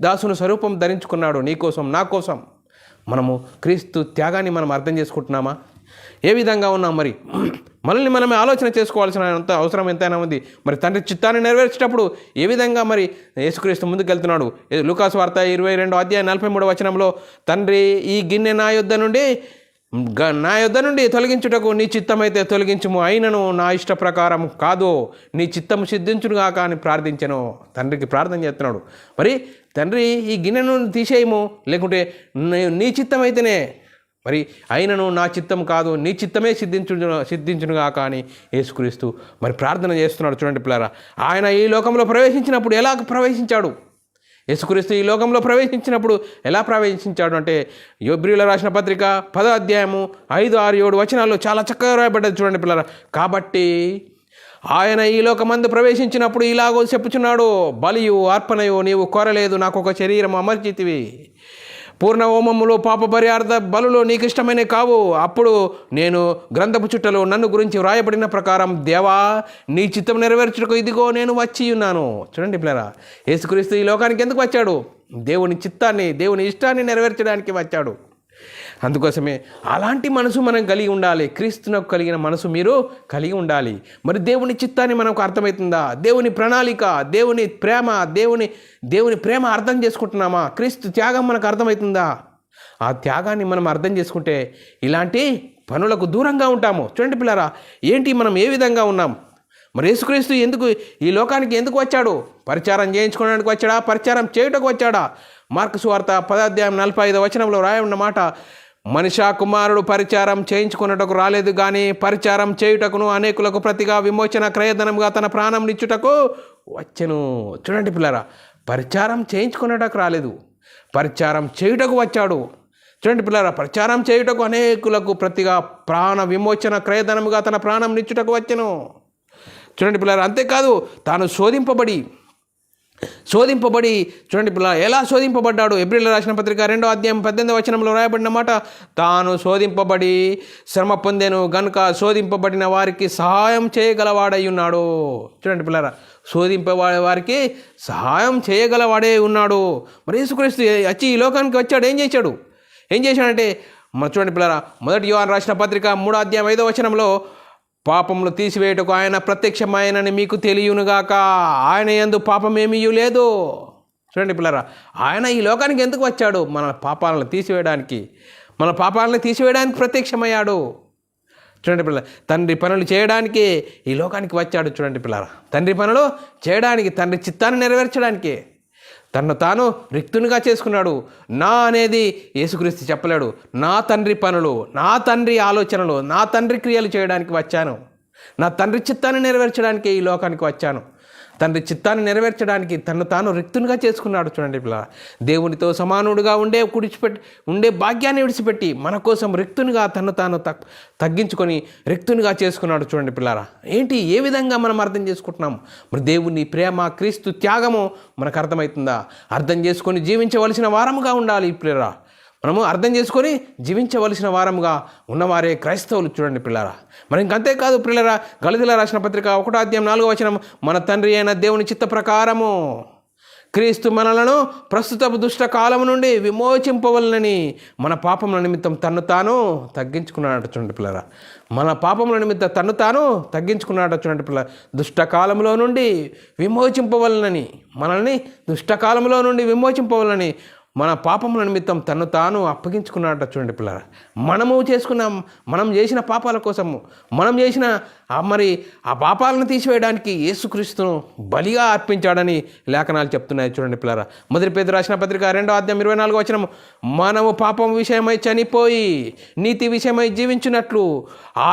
దాసుని స్వరూపం ధరించుకున్నాడు. నీకోసం, నా కోసం. మనము క్రీస్తు త్యాగాన్ని మనం అర్థం చేసుకుంటున్నామా? ఏ విధంగా ఉన్నాం? మరి మనల్ని మనమే ఆలోచన చేసుకోవాల్సిన అవసరం ఎంతైనా ఉంది. మరి తండ్రి చిత్తాన్ని నెరవేర్చేటప్పుడు ఏ విధంగా మరి యేసుక్రీస్తు ముందుకు వెళ్తున్నాడు? లూకాసు వార్త 22:43 వచనంలో, తండ్రి ఈ గిన్నె నా యొద్ద నుండి తొలగించుటకు నీ చిత్తమైతే తొలగించుము, అయినను నా ఇష్ట ప్రకారం కాదు, నీ చిత్తము సిద్ధించునుగా కానీ ప్రార్థించను. తండ్రికి ప్రార్థన చేస్తున్నాడు. మరి తండ్రి ఈ గిన్నెను తీసేయము, లేకుంటే నీ చిత్తమైతేనే, మరి అయినను నా చిత్తం కాదు, నీ చిత్తమే సిద్ధించునుగా కానీ యేసుక్రీస్తు మరి ప్రార్థన చేస్తున్నాడు. చూడండి పిల్లరా, ఆయన ఈ లోకంలో ప్రవేశించినప్పుడు ఎలా ప్రవేశించాడు? యేసుక్రీస్తు ఈ లోకంలో ప్రవేశించినప్పుడు ఎలా ప్రవేశించాడు అంటే, హెబ్రీయుల రాసిన పత్రిక 10:5-6-7 వచనాల్లో చాలా చక్కగా రాయబడ్డది. చూడండి పిల్లరా, కాబట్టి ఆయన ఈ లోకమందు ప్రవేశించినప్పుడు ఇలాగో చెప్పుచున్నాడు, బలియు అర్పణయు నీవు కోరలేదు, నాకు ఒక శరీరం అమర్చితివి, పూర్ణ హోమములో పాప పరిహార్థ బలులు నీకు ఇష్టమైన కావు. అప్పుడు నేను గ్రంథపు చుట్టలో నన్ను గురించి వ్రాయబడిన ప్రకారం, దేవా నీ చిత్తం నెరవేర్చుటకు ఇదిగో నేను వచ్చి ఉన్నాను. చూడండి పిల్లరా, యేసుక్రీస్తు ఈ లోకానికి ఎందుకు వచ్చాడు? దేవుని చిత్తాన్ని, దేవుని ఇష్టాన్ని నెరవేర్చడానికి వచ్చాడు. అందుకోసమే అలాంటి మనసు మనం కలిగి ఉండాలి. క్రీస్తునకు కలిగిన మనసు మీరు కలిగి ఉండాలి. మరి దేవుని చిత్తాన్ని మనకు అర్థమవుతుందా? దేవుని ప్రణాళిక, దేవుని ప్రేమ అర్థం చేసుకుంటున్నామా? క్రీస్తు త్యాగం మనకు అర్థమవుతుందా? ఆ త్యాగాన్ని మనం అర్థం చేసుకుంటే ఇలాంటి పనులకు దూరంగా ఉంటాము. చూడండి పిల్లరా, మనం ఏ విధంగా ఉన్నాం? మరి యేసుక్రీస్తు ఈ లోకానికి ఎందుకు వచ్చాడు? పరిచారం చేయించుకోవడానికి వచ్చాడా? పరిచారం చేయుటకు వచ్చాడా? మార్కు సువార్త 10:45 వచనంలో రాయబడిన మాట, మనిషా కుమారుడు పరిచారం చేయించుకున్నటకు రాలేదు, కానీ పరిచారం చేయుటకును అనేకులకు ప్రతిగా విమోచన క్రయధనంగా తన ప్రాణం నిచ్చుటకు వచ్చెను. చూడండి పిల్లరా, పరిచారం చేయించుకున్నటకు రాలేదు, పరిచారం చేయుటకు వచ్చాడు. చూడండి పిల్లరా, పరిచారం చేయుటకు అనేకులకు ప్రతిగా ప్రాణ విమోచన క్రయధనముగా తన ప్రాణం నిచ్చుటకు వచ్చెను. చూడండి పిల్లరా, అంతేకాదు తాను శోధింపబడి శోధింపబడి చూడండి ఎలా శోధింపబడ్డాడు. ఎబ్రిల్ రాసిన పత్రిక 2వ అధ్యాయం 18వ వచనంలో రాయబడిన మాట, తాను శోధింపబడి శ్రమ పొందెను గనుక శోధింపబడిన వారికి సహాయం చేయగలవాడై ఉన్నాడు. చూడండి పిల్లరా, శోధింపబడే వారికి సహాయం చేయగలవాడే ఉన్నాడు. మరి యేసుక్రీస్తు వచ్చి ఈ లోకానికి వచ్చాడు. ఏం చేశాడంటే చూడండి పిల్లరా, 1 యోహాను రాసిన పత్రిక 3వ అధ్యాయం 5వ వచనంలో, పాపములు తీసివేయుటకు ఆయన ప్రత్యక్షమైనని మీకు తెలియనుగాక, ఆయన యందు పాపమేమీ లేదు. చూడండి పిల్లరా, ఆయన ఈ లోకానికి ఎందుకు వచ్చాడు? మన పాపాలను తీసివేయడానికి ప్రత్యక్షమయ్యాడు. చూడండి పిల్లల, తండ్రి పనులు చేయడానికి ఈ లోకానికి వచ్చాడు. చూడండి పిల్లరా, తండ్రి పనులు చేయడానికి, తండ్రి చిత్తాన్ని నెరవేర్చడానికి తను తాను రిక్తునిగా చేసుకున్నాడు. నా అనేది యేసుక్రీస్తు చెప్పలేడు. నా తండ్రి పనులు, నా తండ్రి ఆలోచనలు, నా తండ్రి క్రియలు చేయడానికి వచ్చాను. నా తండ్రి చిత్తాన్ని నెరవేర్చడానికి ఈ లోకానికి వచ్చాను. తండ్రి చిత్తాన్ని నెరవేర్చడానికి తను తాను రిక్తునిగా చేసుకున్నాడు. చూడండి పిల్ల, దేవునితో సమానుడుగా ఉండే భాగ్యాన్ని విడిచిపెట్టి మన కోసం రిక్తునిగా తను తాను తగ్గించుకొని రిక్తునిగా చేసుకున్నాడు. చూడండి పిల్లారా, ఏ విధంగా మనం అర్థం చేసుకుంటున్నాం? మరి దేవుని ప్రేమ, క్రీస్తు త్యాగము మనకు అర్థమవుతుందా? అర్థం చేసుకొని జీవించవలసిన వారముగా ఉండాలి పిల్లరా. మనము అర్థం చేసుకొని జీవించవలసిన వారముగా ఉన్నవారే క్రైస్తవులు. చూడండి పిల్లరా, మరి ఇంకంతేకాదు పిల్లరా, గలతీయుల రాసిన పత్రిక 1వ అధ్యాయం 4వ వచనం, మన తండ్రి అయిన దేవుని చిత్త ప్రకారము క్రీస్తు మనలను ప్రస్తుత దుష్ట కాలము నుండి విమోచింపవలనని మన పాపముల నిమిత్తం తన్ను తాను తగ్గించుకున్నాడు. చూడండి పిల్లరా, మన పాపముల నిమిత్తం తన్ను తాను తగ్గించుకున్నాడు. చూడండి పిల్ల, దుష్టకాలంలో నుండి విమోచింపవలనని, మనల్ని దుష్టకాలంలో నుండి విమోచింపవలనని మన పాపముల నిమిత్తం తను తాను అప్పగించుకున్నాడట. చూడండి పిల్లరా, మనం చేసిన పాపాల కోసము, మనం చేసిన మరి ఆ పాపాలను తీసివేయడానికి యేసుక్రీస్తును బలిగా అర్పించాడని లేఖనాలు చెప్తున్నాయి. చూడండి పిల్లరా, 1 పేతురు రాసిన పత్రిక 2వ అధ్యాయం 24వ వచనం, మనము పాపం విషయమై చనిపోయి నీతి విషయమై జీవించినట్లు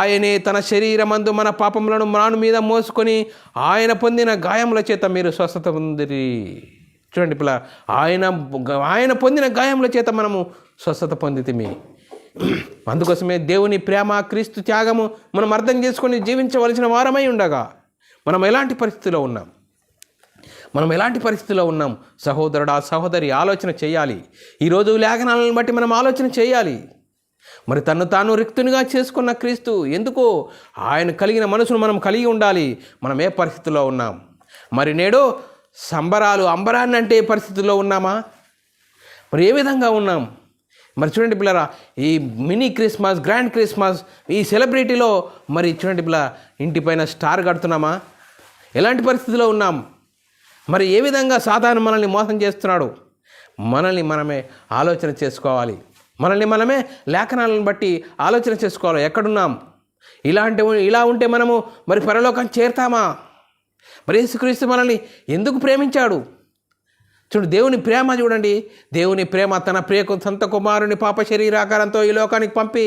ఆయనే తన శరీరమందు మన పాపములను మ్రాను మీద మోసుకొని ఆయన పొందిన గాయముల చేత మీరు స్వస్థత పొందిరి. చూడండి పిల్ల, ఆయన పొందిన గాయముల చేత మనము స్వస్థత పొందితిమి. అందుకోసమే దేవుని ప్రేమ, క్రీస్తు త్యాగము మనం అర్థం చేసుకొని జీవించవలసిన వారమై ఉండగా మనం ఎలాంటి పరిస్థితిలో ఉన్నాం సహోదరుడా, సహోదరి, ఆలోచన చేయాలి. ఈరోజు లేఖనాలను బట్టి మనం ఆలోచన చేయాలి. మరి తను తాను రిక్తునిగా చేసుకున్న క్రీస్తు ఎందుకు? ఆయన కలిగిన మనసును మనం కలిగి ఉండాలి. మనం ఏ పరిస్థితిలో ఉన్నాం? మరి నేడు సంబరాలు, అంబరాన్ని అంటే పరిస్థితుల్లో ఉన్నామా? మరి ఏ విధంగా ఉన్నాం? మరి చూడండి పిల్లరా, ఈ మినీ క్రిస్మస్, గ్రాండ్ క్రిస్మస్, ఈ సెలబ్రిటీలో మరి చూడండి పిల్ల, ఇంటిపైన స్టార్ కడుతున్నామా? ఎలాంటి పరిస్థితిలో ఉన్నాం? మరి ఏ విధంగా సాతాను మనల్ని మోసం చేస్తున్నాడు? మనల్ని మనమే ఆలోచన చేసుకోవాలి. మనమే లేఖనాలను బట్టి ఆలోచన చేసుకోవాలి. ఎక్కడున్నాం? ఇలా ఉంటే మనము మరి పరలోకాన్ని చేరుతామా? మరి యేసుక్రీస్తు మనల్ని ఎందుకు ప్రేమించాడు? దేవుని ప్రేమ చూడండి. దేవుని ప్రేమ తన సొంత కుమారుని పాప శరీరాకారంతో ఈ లోకానికి పంపి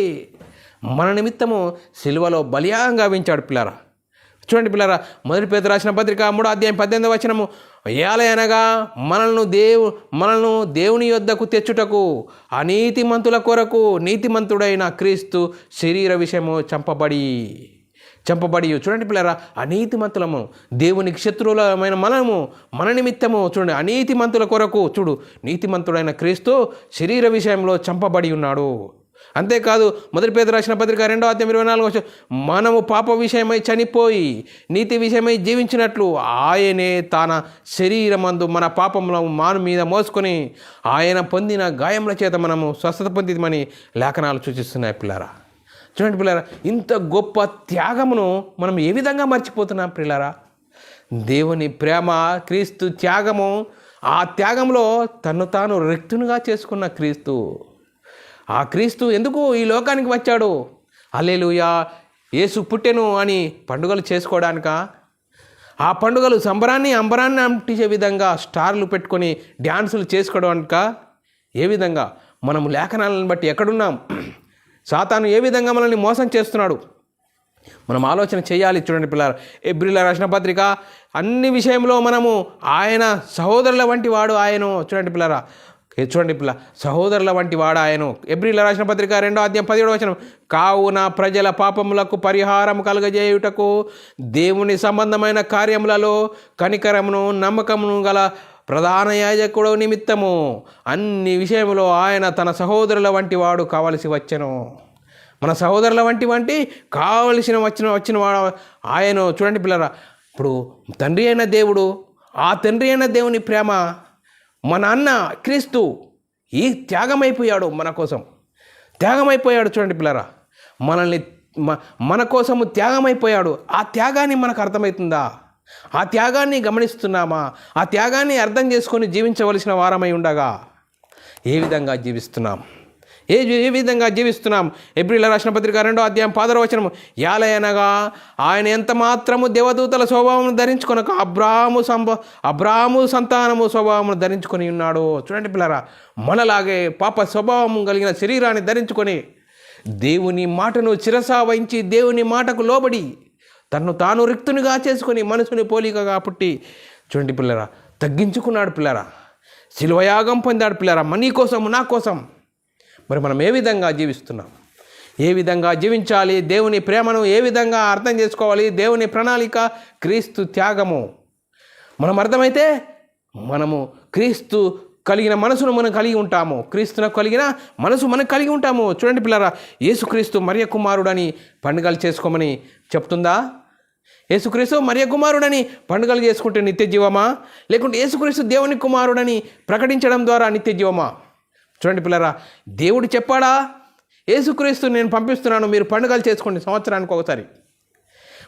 మన నిమిత్తము సిలువలో బలియాగంగా గావించాడు పిల్లరా. చూడండి పిల్లరా, 1 పేతురు రాసిన పత్రిక 3వ అధ్యాయం 18వ వచనము, ఏలయనగా మనల్ని దేవుని యొద్దకు తెచ్చుటకు అనీతిమంతుల కొరకు నీతిమంతుడైన క్రీస్తు శరీర విషయము చంపబడి. చూడండి పిల్లరా, అనీతిమంతులము, దేవునికి శత్రువులమైన మన నిమిత్తము చూడండి అనీతిమంతుల కొరకు నీతిమంతుడైన క్రీస్తు శరీర విషయంలో చంపబడి ఉన్నాడు. అంతేకాదు 1 పేతురు రాసిన పత్రిక 2వ అధ్యాయం 24వ వచనం, మనము పాప విషయమై చనిపోయి నీతి విషయమై జీవించినట్లు ఆయనే తన శరీరమందు మన పాపములను మాను మీద మోసుకొని ఆయన పొందిన గాయముల చేత మనము స్వస్థత పొందిమని లేఖనాలు సూచిస్తున్నాయి పిల్లరా. చూడండి పిల్లరా, ఇంత గొప్ప త్యాగమును మనం ఏ విధంగా మర్చిపోతున్నాం పిల్లరా? దేవుని ప్రేమ, క్రీస్తు త్యాగము, ఆ త్యాగంలో తను తాను రిక్తునిగా చేసుకున్న క్రీస్తు. ఆ క్రీస్తు ఎందుకు ఈ లోకానికి వచ్చాడు? హల్లెలూయా, యేసు పుట్టెను అని పండుగలు చేసుకోవడానికా? ఆ పండుగలు సంబరాన్ని, అంబరాన్ని అంటించే విధంగా స్టార్లు పెట్టుకొని డ్యాన్సులు చేసుకోవడానికా? ఏ విధంగా? మనము లేఖనాలను బట్టి ఎక్కడున్నాం? సాతాను ఏ విధంగా మనల్ని మోసం చేస్తున్నాడు? మనం ఆలోచన చేయాలి. చూడండి పిల్లలు, ఎబ్రిల్ రాసిన పత్రిక అన్ని విషయంలో మనము ఆయన సహోదరుల వంటి వాడు ఆయన. చూడండి పిల్లరా, చూడండి పిల్ల, సహోదరుల వంటి వాడాయను. ఎబ్రీల రాసిన పత్రిక 2:17 కావున ప్రజల పాపములకు పరిహారం కలుగజేయుటకు దేవుని సంబంధమైన కార్యములలో కనికరమును నమ్మకమును గల ప్రధాన యాజకుడు నిమిత్తము అన్ని విషయములో ఆయన తన సహోదరుల వంటి వాడు కావలసి వచ్చెను. మన సహోదరుల వంటి కావలసిన వచ్చిన వాడు ఆయన. చూడండి పిల్లరా, ఇప్పుడు తండ్రి అయిన దేవుడు, ఆ తండ్రి అయిన దేవుని ప్రేమ, మన అన్న క్రీస్తు ఈ త్యాగమైపోయాడు, మన కోసం త్యాగమైపోయాడు. చూడండి పిల్లరా, మనల్ని మన కోసము త్యాగమైపోయాడు. ఆ త్యాగాన్ని మనకు అర్థమవుతుందా? ఆ త్యాగాన్ని గమనిస్తున్నామా? ఆ త్యాగాన్ని అర్థం చేసుకొని జీవించవలసిన వారమై ఉండగా ఏ విధంగా జీవిస్తున్నాం? ఏ విధంగా జీవిస్తున్నాం? ఎబ్రీల రాసిన పత్రిక 2:16 యాలయనగా ఆయన ఎంత మాత్రము దేవదూతల స్వభావం ధరించుకొనక అబ్రాము సంతానము స్వభావమును ధరించుకొని ఉన్నాడు. చూడండి పిల్లరా, మనలాగే పాప స్వభావం కలిగిన శరీరాన్ని ధరించుకొని దేవుని మాటను శిరసా వహించి దేవుని మాటకు లోబడి తన్ను తాను రిక్తునిగా చేసుకొని మనసుని పోలికగా పుట్టి, చూడండి పిల్లరా, తగ్గించుకున్నాడు పిల్లరా, శిలువయాగం పొందాడు పిల్లరా, నీ కోసం నా కోసం. మరి మనం ఏ విధంగా జీవిస్తున్నాం? ఏ విధంగా జీవించాలి? దేవుని ప్రేమను ఏ విధంగా అర్థం చేసుకోవాలి? దేవుని ప్రణాళిక, క్రీస్తు త్యాగము మనం అర్థమైతే మనము క్రీస్తు కలిగిన మనసును మనం కలిగి ఉంటాము. క్రీస్తునకు కలిగిన మనసు మనం కలిగి ఉంటాము. చూడండి పిల్లరా, యేసుక్రీస్తు మరియ కుమారుడని పండుగలు చేసుకోమని చెప్తుందా? యేసుక్రీస్తు మరియ కుమారుడని పండుగలు చేసుకుంటే నిత్య జీవమా? లేకుంటే యేసుక్రీస్తు దేవుని కుమారుడని ప్రకటించడం ద్వారా నిత్య జీవమా? చూడండి పిల్లరా, దేవుడు చెప్పాడా? యేసుక్రీస్తు నేను పంపిస్తున్నాను, మీరు పండుగలు చేసుకోండి సంవత్సరానికి ఒకసారి.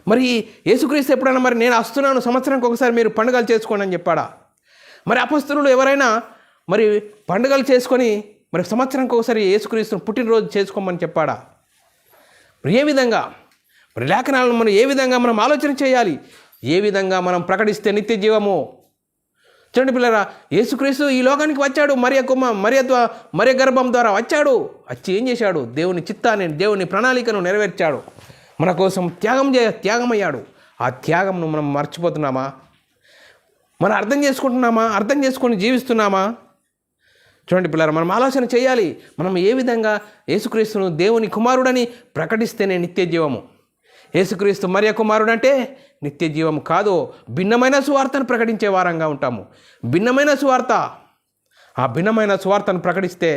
మరి యేసుక్రీస్తు ఎప్పుడైనా మరి నేను వస్తున్నాను సంవత్సరానికి ఒకసారి మీరు పండుగలు చేసుకోండి అని చెప్పాడా? మరి అపొస్తలులు ఎవరైనా మరి పండుగలు చేసుకొని మరి సంవత్సరానికి ఒకసారి యేసుక్రీస్తును పుట్టినరోజు చేసుకోమని చెప్పాడా? మరి ఏ విధంగా మరి లేఖనాలను మనం ఏ విధంగా మనం ఆలోచన చేయాలి? ఏ విధంగా మనం ప్రకటిస్తే నిత్య జీవము? చూడండి పిల్లరా, యేసుక్రీస్తు ఈ లోకానికి వచ్చాడు, మరియ గర్భం ద్వారా వచ్చాడు. వచ్చి ఏం చేశాడు? దేవుని చిత్తాన్ని, దేవుని ప్రణాళికను నెరవేర్చాడు. మన కోసం త్యాగమయ్యాడు. ఆ త్యాగంను మనం మర్చిపోతున్నామా? మనం అర్థం చేసుకుంటున్నామా? అర్థం చేసుకొని జీవిస్తున్నామా? చూడండి పిల్లరా, మనం ఆలోచన చేయాలి. మనం ఏ విధంగా యేసుక్రీస్తును దేవుని కుమారుడని ప్రకటిస్తేనే నిత్య జీవము. యేసుక్రీస్తు మరియ కుమారుడు అంటే నిత్య జీవం కాదు, భిన్నమైన సువార్తను ప్రకటించే వారంగా ఉంటాము. భిన్నమైన సువార్త, ఆ భిన్నమైన సువార్తను ప్రకటిస్తే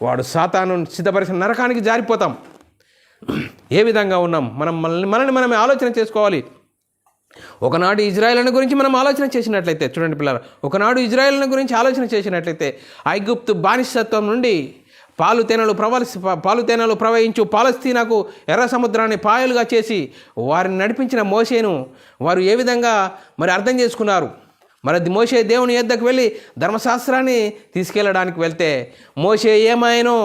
వాడు సాతాను సిద్ధపరిచిన నరకానికి జారిపోతాం. ఏ విధంగా ఉన్నాం? మనల్ని మనమే ఆలోచన చేసుకోవాలి. ఒకనాడు ఇజ్రాయేలును గురించి మనం ఆలోచన చేసినట్లయితే, చూడండి పిల్లలు, ఒకనాడు ఇజ్రాయేలును గురించి ఆలోచన చేసినట్లయితే ఐగుప్తు బానిసత్వం నుండి పాలు తేనెలు ప్రవహించు పాలస్తీనాకు ఎర్ర సముద్రాన్ని పాయలుగా చేసి వారిని నడిపించిన మోషేను వారు ఏ విధంగా మరి అర్థం చేసుకున్నారు? మరి మోషే దేవుని యొద్దకు వెళ్ళి ధర్మశాస్త్రాన్ని తీసుకెళ్ళడానికి వెళ్తే మోషే ఏమాయనో,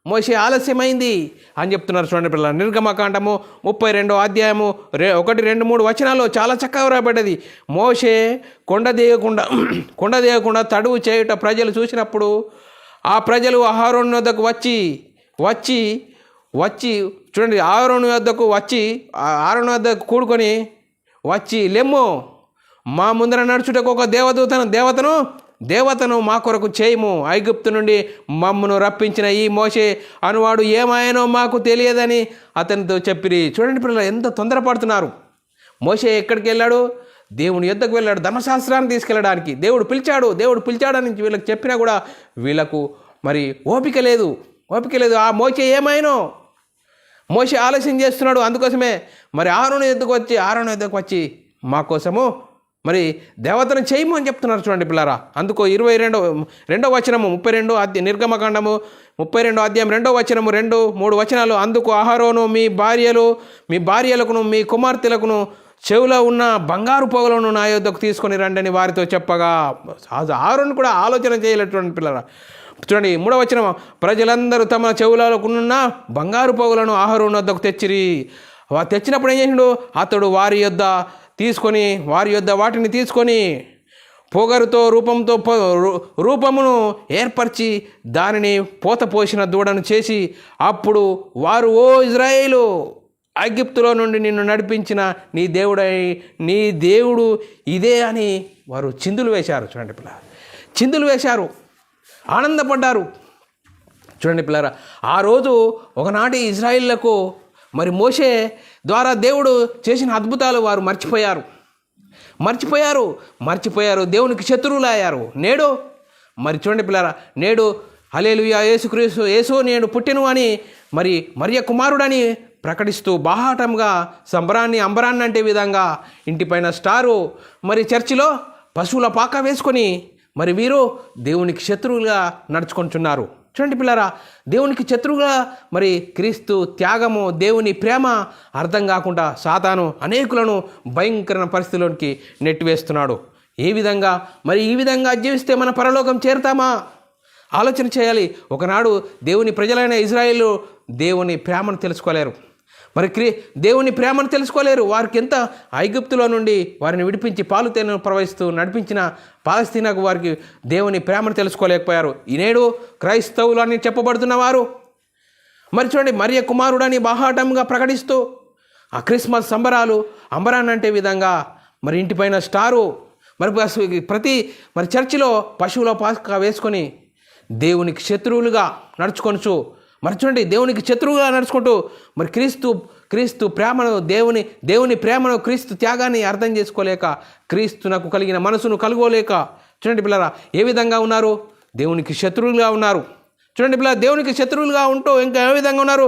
మోషే ఆలస్యమైంది అని చెప్తున్నారు. చూడండి పిల్లలు, నిర్గమకాండము 32 1, 2, 3 వచనాల్లో చాలా చక్కగా రాబడ్డది. మోషే కొండ దిగకుండా తడువు చేయుట ప్రజలు చూసినప్పుడు ఆ ప్రజలు అహరోను వద్దకు వచ్చి చూడండి, అహరోను వద్దకు కూడుకొని వచ్చి, లెమ్ము మా ముందర నడుచుటకు ఒక దేవతను మా కొరకు చేయము. ఐగుప్తు నుండి మమ్మను రప్పించిన ఈ మోషే అనువాడు ఏమాయనో మాకు తెలియదని అతనితో చెప్పిరి. చూడండి పిల్లలు, ఎంత తొందరపడుతున్నారు. మోషే ఎక్కడికి వెళ్ళాడు? దేవుని యొద్దకు వెళ్ళాడు, ధర్మశాస్త్రాన్ని తీసుకెళ్ళడానికి. దేవుడు పిలిచాడని వీళ్ళకి చెప్పినా కూడా వీళ్ళకు మరి ఓపిక లేదు. ఆ మోషే ఏమైనో, మోషే ఆలస్యం చేస్తున్నాడు. అందుకోసమే మరి అహరోను యొద్దకు వచ్చి మా కోసము మరి దేవతను చేయము అని చెప్తున్నారు. చూడండి పిల్లారా, అందుకో 22వ వచనము 32 నిర్గమకాండము 32 అధ్యాయం 2వ వచనము 2, 3 వచనాలు. అందుకు అహరోను మీ భార్యలకును మీ కుమార్తెలకును చెవులో ఉన్న బంగారు పొగలను నా యొద్దకు తీసుకొని రండి అని వారితో చెప్పగా, అహరోను కూడా ఆలోచన చేయలేటువంటి పిల్లరా. చూడండి 3వ వచనం, ప్రజలందరూ తమ చెవులకున్న బంగారు పొగలను అహరోను వద్దకు తెచ్చిరి. తెచ్చినప్పుడు ఏం చేసిండు? అతడు వారి యొద్ద వాటిని తీసుకొని పొగరుతో రూపమును ఏర్పరిచి దానిని పోసిన దూడను చేసి, అప్పుడు వారు, ఓ ఇజ్రాయేలు, ఐగుప్తులో నుండి నిన్ను నడిపించిన నీ దేవుడు ఇదే అని వారు చిందులు వేశారు. చూడండి పిల్ల, చిందులు వేశారు. ఆనందపడ్డారు. చూడండి పిల్లరా, ఆ రోజు ఒకనాటి ఇజ్రాయిళ్లకు మరి మోషే ద్వారా దేవుడు చేసిన అద్భుతాలు వారు మర్చిపోయారు, దేవునికి శత్రువులు అయ్యారు. నేడు మరి చూడండి పిల్లరా, నేడు హల్లెలూయా యేసుక్రీస్తు యేసు నేను పుట్టెను అని మరి మరియ కుమారుడని ప్రకటిస్తూ బాహాటంగా అంబరాన్ని అంటే విధంగా ఇంటిపైన స్టారు, మరి చర్చిలో పశువుల పాక వేసుకొని మరి వీరు దేవునికి శత్రువులుగా నడుచుకుంటున్నారు. చూడండి పిల్లరా, దేవునికి శత్రువుగా మరి క్రీస్తు త్యాగము, దేవుని ప్రేమ అర్థం కాకుండా సాతాను అనేకులను భయంకరమైన పరిస్థితిలోనికి నెట్టివేస్తున్నాడు. ఈ విధంగా జీవిస్తే మన పరలోకం చేరుతామా? ఆలోచన చేయాలి. ఒకనాడు దేవుని ప్రజలైన ఇజ్రాయేలు దేవుని ప్రేమను తెలుసుకోలేరు. దేవుని ప్రేమను తెలుసుకోలేరు. వారికి ఎంత ఐగుప్తులో నుండి వారిని విడిపించి పాలు తేనెను ప్రవహిస్తూ నడిపించిన పాలస్తీనాకు వారికి దేవుని ప్రేమను తెలుసుకోలేకపోయారు. ఈనేడు క్రైస్తవులు అని చెప్పబడుతున్న వారు మరి చూడండి, మరియ కుమారుడని బాహాటంగా ప్రకటిస్తూ ఆ క్రిస్మస్ సంబరాలు అంబరాన్ని అంటే విధంగా మరి ఇంటిపైన స్టారు, ప్రతి చర్చిలో పశువుల పాక వేసుకొని దేవునికి శత్రువులుగా నడుచుకొనుచు చూడండి, దేవునికి శత్రువుగా నడుచుకుంటూ మరి క్రీస్తు ప్రేమను దేవుని ప్రేమను, క్రీస్తు త్యాగాన్ని అర్థం చేసుకోలేక, క్రీస్తునకు కలిగిన మనసును కలుగోలేక చూడండి పిల్లరా ఏ విధంగా ఉన్నారు? దేవునికి శత్రువులుగా ఉన్నారు. చూడండి పిల్లల, దేవునికి శత్రువులుగా ఉంటూ ఇంకా ఏ విధంగా ఉన్నారు?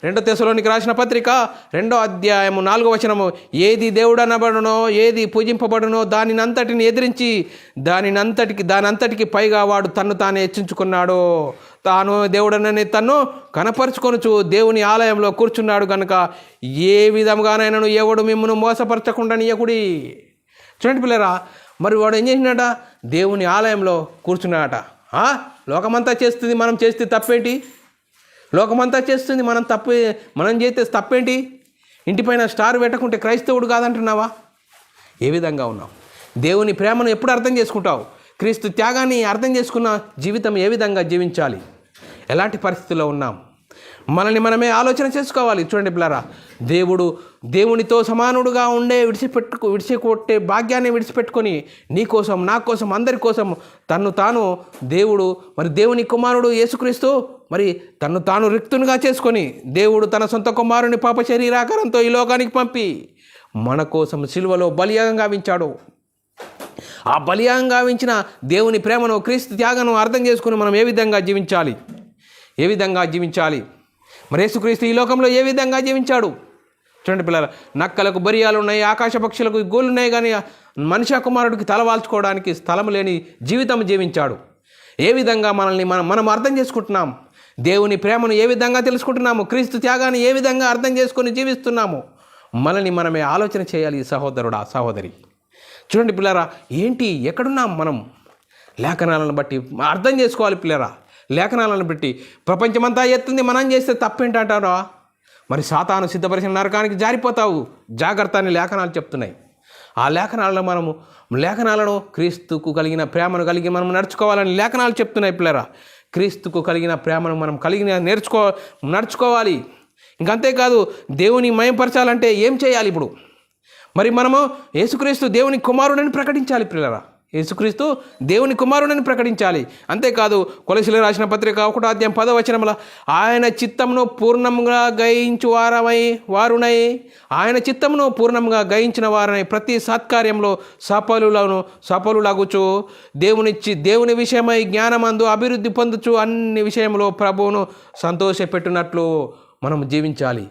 2 తెస్సలోనికి రాసిన పత్రిక 2వ అధ్యాయము 4వ వచనము, ఏది దేవుడనబడునో ఏది పూజింపబడునో దానినంతటిని ఎదిరించి దానంతటికి పైగా వాడు తన్ను తానే హెచ్చించుకున్నాడు. తాను దేవుడనని తన్ను కనపరుచుకొనుచు దేవుని ఆలయంలో కూర్చున్నాడు కనుక ఏ విధంగానైనా ఎవడు మిమ్మల్ని మోసపరచకుండా నీయకుడి. చూడండి పిల్లరా, మరి వాడు ఏం చేసినాడ? దేవుని ఆలయంలో కూర్చున్నాడట. లోకమంతా చేస్తుంది, మనం చేస్తే తప్పేంటి? లోకమంతా చేస్తుంది, మనం చేస్తే తప్పేంటి? ఇంటిపైన స్టార్ పెట్టకుంటే క్రైస్తవుడు కాదంటున్నావా? ఏ విధంగా ఉన్నావు? దేవుని ప్రేమను ఎప్పుడు అర్థం చేసుకుంటావు? క్రీస్తు త్యాగాన్ని అర్థం చేసుకున్న జీవితం ఏ విధంగా జీవించాలి? ఎలాంటి పరిస్థితుల్లో ఉన్నాం? మనల్ని మనమే ఆలోచన చేసుకోవాలి. చూడండి పిల్లరా, దేవునితో సమానుడుగా ఉండే విడిచికొట్టే భాగ్యాన్ని విడిచిపెట్టుకొని నీ కోసం, నా కోసం, అందరి కోసం తన్ను తాను దేవుని కుమారుడు యేసుక్రీస్తు తన్ను తాను రిక్తునిగా చేసుకొని దేవుడు తన సొంత కుమారుని పాప శరీరాకారంతో ఈ లోకానికి పంపి మన కోసం సిలువలో బలియాగం గావించాడు. ఆ బలియాగం గావించిన దేవుని ప్రేమను, క్రీస్తు త్యాగను అర్థం చేసుకుని మనం ఏ విధంగా జీవించాలి? మరి యేసుక్రీస్తు ఈ లోకంలో ఏ విధంగా జీవించాడు? చూడండి పిల్లలు, నక్కలకు బరియాలు ఉన్నాయి, ఆకాశ పక్షులకు గోళ్ళు ఉన్నాయి, కానీ మనిషి కుమారుడికి తలవాల్చుకోవడానికి స్థలం లేని జీవితం జీవించాడు. ఏ విధంగా మనం అర్థం చేసుకుంటున్నాం? దేవుని ప్రేమను ఏ విధంగా తెలుసుకుంటున్నాము? క్రీస్తు త్యాగాన్ని ఏ విధంగా అర్థం చేసుకొని జీవిస్తున్నాము? మనల్ని మనమే ఆలోచన చేయాలి సహోదరుడా, సహోదరి. చూడండి పిల్లరా, ఎక్కడున్నాం మనం? లేఖనాలను బట్టి అర్థం చేసుకోవాలి పిల్లరా. లేఖనాలను బట్టి ప్రపంచమంతా ఎత్తుంది, మనం చేస్తే తప్పేంటంటారా? మరి సాతాను సిద్ధపరిచిన నరకానికి జారిపోతావు, జాగ్రత్త అని లేఖనాలు చెప్తున్నాయి. ఆ లేఖనాలను క్రీస్తుకు కలిగిన ప్రేమను కలిగి మనం నడుచుకోవాలని లేఖనాలు చెప్తున్నాయి పిల్లరా. క్రీస్తుకు కలిగిన ప్రేమను మనం నడుచుకోవాలి. ఇంకంతేకాదు, దేవుని మయంపరచాలంటే ఏం చేయాలి? ఇప్పుడు మరి మనము యేసుక్రీస్తు దేవుని కుమారుడని ప్రకటించాలి పిల్లరా. యేసుక్రీస్తు దేవుని కుమారుడని ప్రకటించాలి. అంతేకాదు, కొలసీలకు రాసిన పత్రిక 1వ అధ్యాయం 10వ వచనంలో ఆయన చిత్తమును పూర్ణంగా గ్రహించు వారునై ఆయన చిత్తమును పూర్ణంగా గ్రహించిన వారనై ప్రతి సత్కార్యంలో సఫలులగుచు దేవుని విషయమై జ్ఞానమందు అభివృద్ధి పొందుచు అన్ని విషయంలో ప్రభువును సంతోషపెట్టునట్లు మనం జీవించాలి.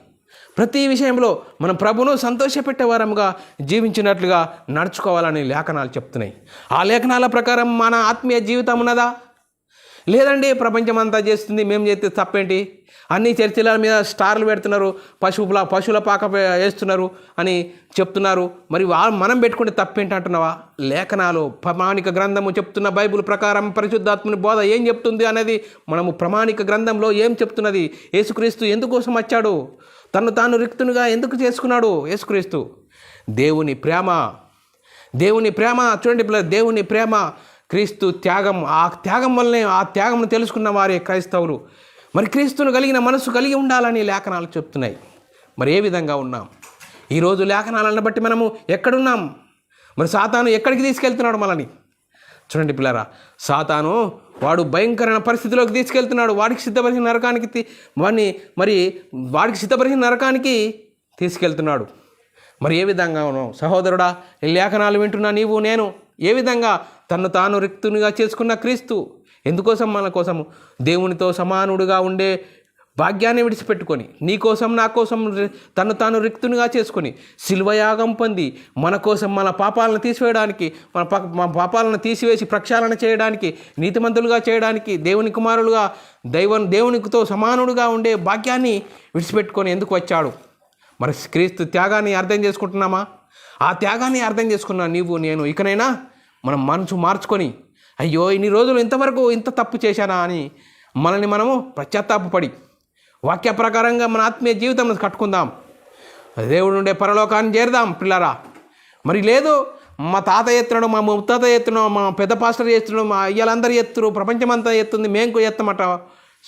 ప్రతి విషయంలో మనం ప్రభును సంతోషపెట్టే వారంగా జీవించినట్లుగా నడుచుకోవాలని లేఖనాలు చెప్తున్నాయి. ఆ లేఖనాల ప్రకారం మన ఆత్మీయ జీవితం ఉన్నదా? లేదండి, ప్రపంచమంతా చేస్తుంది, మేము చేస్తే తప్పేంటి? అన్ని చర్చిల మీద స్టార్లు పెడుతున్నారు, పశువుల పాక వేస్తున్నారు అని చెప్తున్నారు. మరి మనం పెట్టుకుంటే తప్పేంటి అంటున్నావా? లేఖనాలు, ప్రామాణిక గ్రంథము చెప్తున్న బైబిల్ ప్రకారం పరిశుద్ధాత్మని బోధ ఏం చెప్తుంది అనేది మనము ప్రామాణిక గ్రంథంలో ఏం చెప్తున్నది? యేసుక్రీస్తు ఎందుకోసం వచ్చాడు? తను తాను రిక్తునిగా ఎందుకు చేసుకున్నాడు యేసుక్రీస్తు? దేవుని ప్రేమ చూడండి పిల్లలు, దేవుని ప్రేమ, క్రీస్తు త్యాగం. ఆ త్యాగం వల్లనే, ఆ త్యాగంను తెలుసుకున్న వారే క్రైస్తవులు. మరి క్రీస్తును కలిగిన మనసు కలిగి ఉండాలని లేఖనాలు చెప్తున్నాయి. మరి ఏ విధంగా ఉన్నాం? ఈరోజు లేఖనాలను బట్టి మనము ఎక్కడున్నాం? మరి సాతాను ఎక్కడికి తీసుకెళ్తున్నాడు మనని? చూడండి పిల్లరా, సాతాను వాడు భయంకరమైన పరిస్థితిలోకి తీసుకెళ్తున్నాడు. వాడికి సిద్ధపరిచిన నరకానికి వాడికి సిద్ధపరిచిన నరకానికి తీసుకెళ్తున్నాడు. మరి ఏ విధంగా ఉన్నావు సహోదరుడా? ఈ లేఖనాలు వింటున్నా నీవు నేను ఏ విధంగా తన్ను తాను రిక్తునిగా చేసుకున్న క్రీస్తు ఎందుకోసం? మన కోసము దేవునితో సమానుడుగా ఉండే భాగ్యాన్ని విడిచిపెట్టుకొని నీ కోసం నా కోసం తను తాను రిక్తునిగా చేసుకొని శిల్వయాగం పొంది మన కోసం మన పాపాలను తీసివేయడానికి మన పాపాలను తీసివేసి ప్రక్షాళన చేయడానికి నీతిమంతులుగా చేయడానికి దేవుని కుమారులుగా దేవునితో సమానుడుగా ఉండే భాగ్యాన్ని విడిచిపెట్టుకొని ఎందుకు వచ్చాడు? మరి క్రీస్తు త్యాగాన్ని అర్థం చేసుకుంటున్నామా? ఆ త్యాగాన్ని అర్థం చేసుకున్నా నీవు నేను ఇకనైనా మనం మనసు మార్చుకొని అయ్యో ఇన్ని రోజులు ఇంతవరకు ఇంత తప్పు చేశానా అని మనల్ని మనము పశ్చాత్తాపడి వాక్య ప్రకారంగా మన ఆత్మీయ జీవితం కట్టుకుందాం. దేవుడు ఉండే పరలోకాన్ని చేరుదాం పిల్లరా. మరి లేదు మా తాత ఎత్తున్నాడు, మా ముత్తాత ఎత్తున్నాడు, మా పెద్ద పాస్టర్ చేస్తున్నాడు, మా అయ్యలందరూ ఎత్తురు, ప్రపంచమంతా ఎత్తుంది, మేము ఎత్తమట,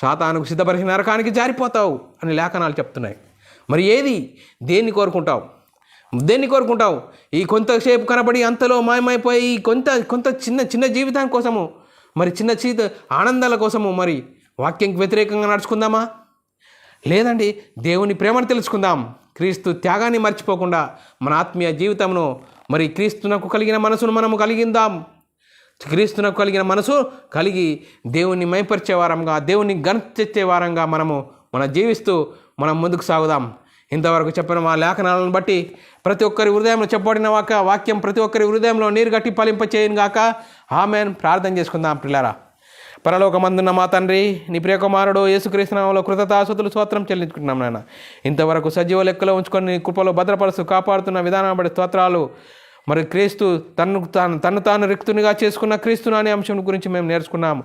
సాతానుకు సిద్ధపరిచిన నరకానికి జారిపోతావు అని లేఖనాలు చెప్తున్నాయి. మరి ఏది? దేన్ని కోరుకుంటావు? ఈ కొంతసేపు కనబడి అంతలో మాయమైపోయి కొంత చిన్న జీవితం కోసము, మరి చిన్న ఆనందాల కోసము మరి వాక్యంకి వ్యతిరేకంగా నడుచుకుందామా? లేదండి, దేవుని ప్రేమను తెలుసుకుందాం. క్రీస్తు త్యాగాన్ని మర్చిపోకుండా మన ఆత్మీయ జీవితంలో మరి క్రీస్తునకు కలిగిన మనసును మనము కలిగిందాం. క్రీస్తునకు కలిగిన మనసు కలిగి దేవుణ్ణి మైపరిచే వారంగా, దేవుణ్ణి గణించే వారంగా మనం జీవిస్తూ మనం ముందుకు సాగుదాం. ఇంతవరకు చెప్పిన మా లేఖనాలను బట్టి ప్రతి ఒక్కరి హృదయంలో చెప్పబడిన వాక్యం ప్రతి ఒక్కరి హృదయంలో నీరు గట్టి ఫలింప చేయను గాక. ఆమేన్. ప్రార్థన చేసుకుందాం పిల్లారా. పరలోకమందున్న మా తండ్రి, నీ ప్రియకుమారుడు యేసుక్రీస్తు నామములో కృతజ్ఞతాస్తుతులు స్తోత్రం చెల్లించుకుంటున్నాం నాయన. ఇంతవరకు సజీవ లెక్కలో ఉంచుకొని నీ కృపలో భద్రపరుస్తూ కాపాడుతున్న విధానం బట్టి స్తోత్రాలు. మరి క్రీస్తు తను తాను రిక్తునిగా చేసుకున్న క్రీస్తు అనే అంశం గురించి మేము నేర్చుకున్నాము.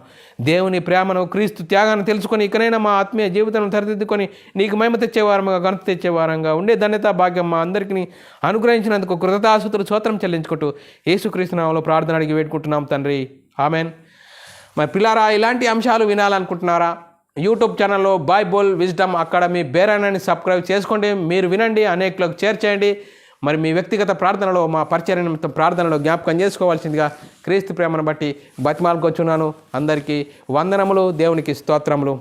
దేవుని ప్రేమను, క్రీస్తు త్యాగాన్ని తెలుసుకొని ఇకనైనా మా ఆత్మీయ జీవితం సరిదిద్దుకొని నీకు మహిమ తెచ్చేవారంగా, ఘనత తెచ్చేవారంగా ఉండే ధన్యత భాగ్యం మా అందరికీ అనుగ్రహించినందుకు కృతజ్ఞతాస్తుతులు స్తోత్రం చెల్లించుకుంటూ యేసుక్రీస్తు నామములో ప్రార్థన అడిగి వేడుకుంటున్నాం తండ్రి. ఆమెన్. మరి పిల్లారా, ఇలాంటి అంశాలు వినాలనుకుంటున్నారా? యూట్యూబ్ ఛానల్లో బైబుల్ విజ్డమ్ అకాడమీ బేరానాన్ని సబ్స్క్రైబ్ చేసుకోండి. మీరు వినండి, అనేకులకు షేర్ చేయండి. మరి మీ వ్యక్తిగత ప్రార్థనలో, మా పరిచర్య నిమిత్తం ప్రార్థనలో జ్ఞాపకం చేసుకోవాల్సిందిగా క్రీస్తు ప్రేమను బట్టి బతిమాలుకొచ్చున్నాను. అందరికీ వందనములు, దేవునికి స్తోత్రములు.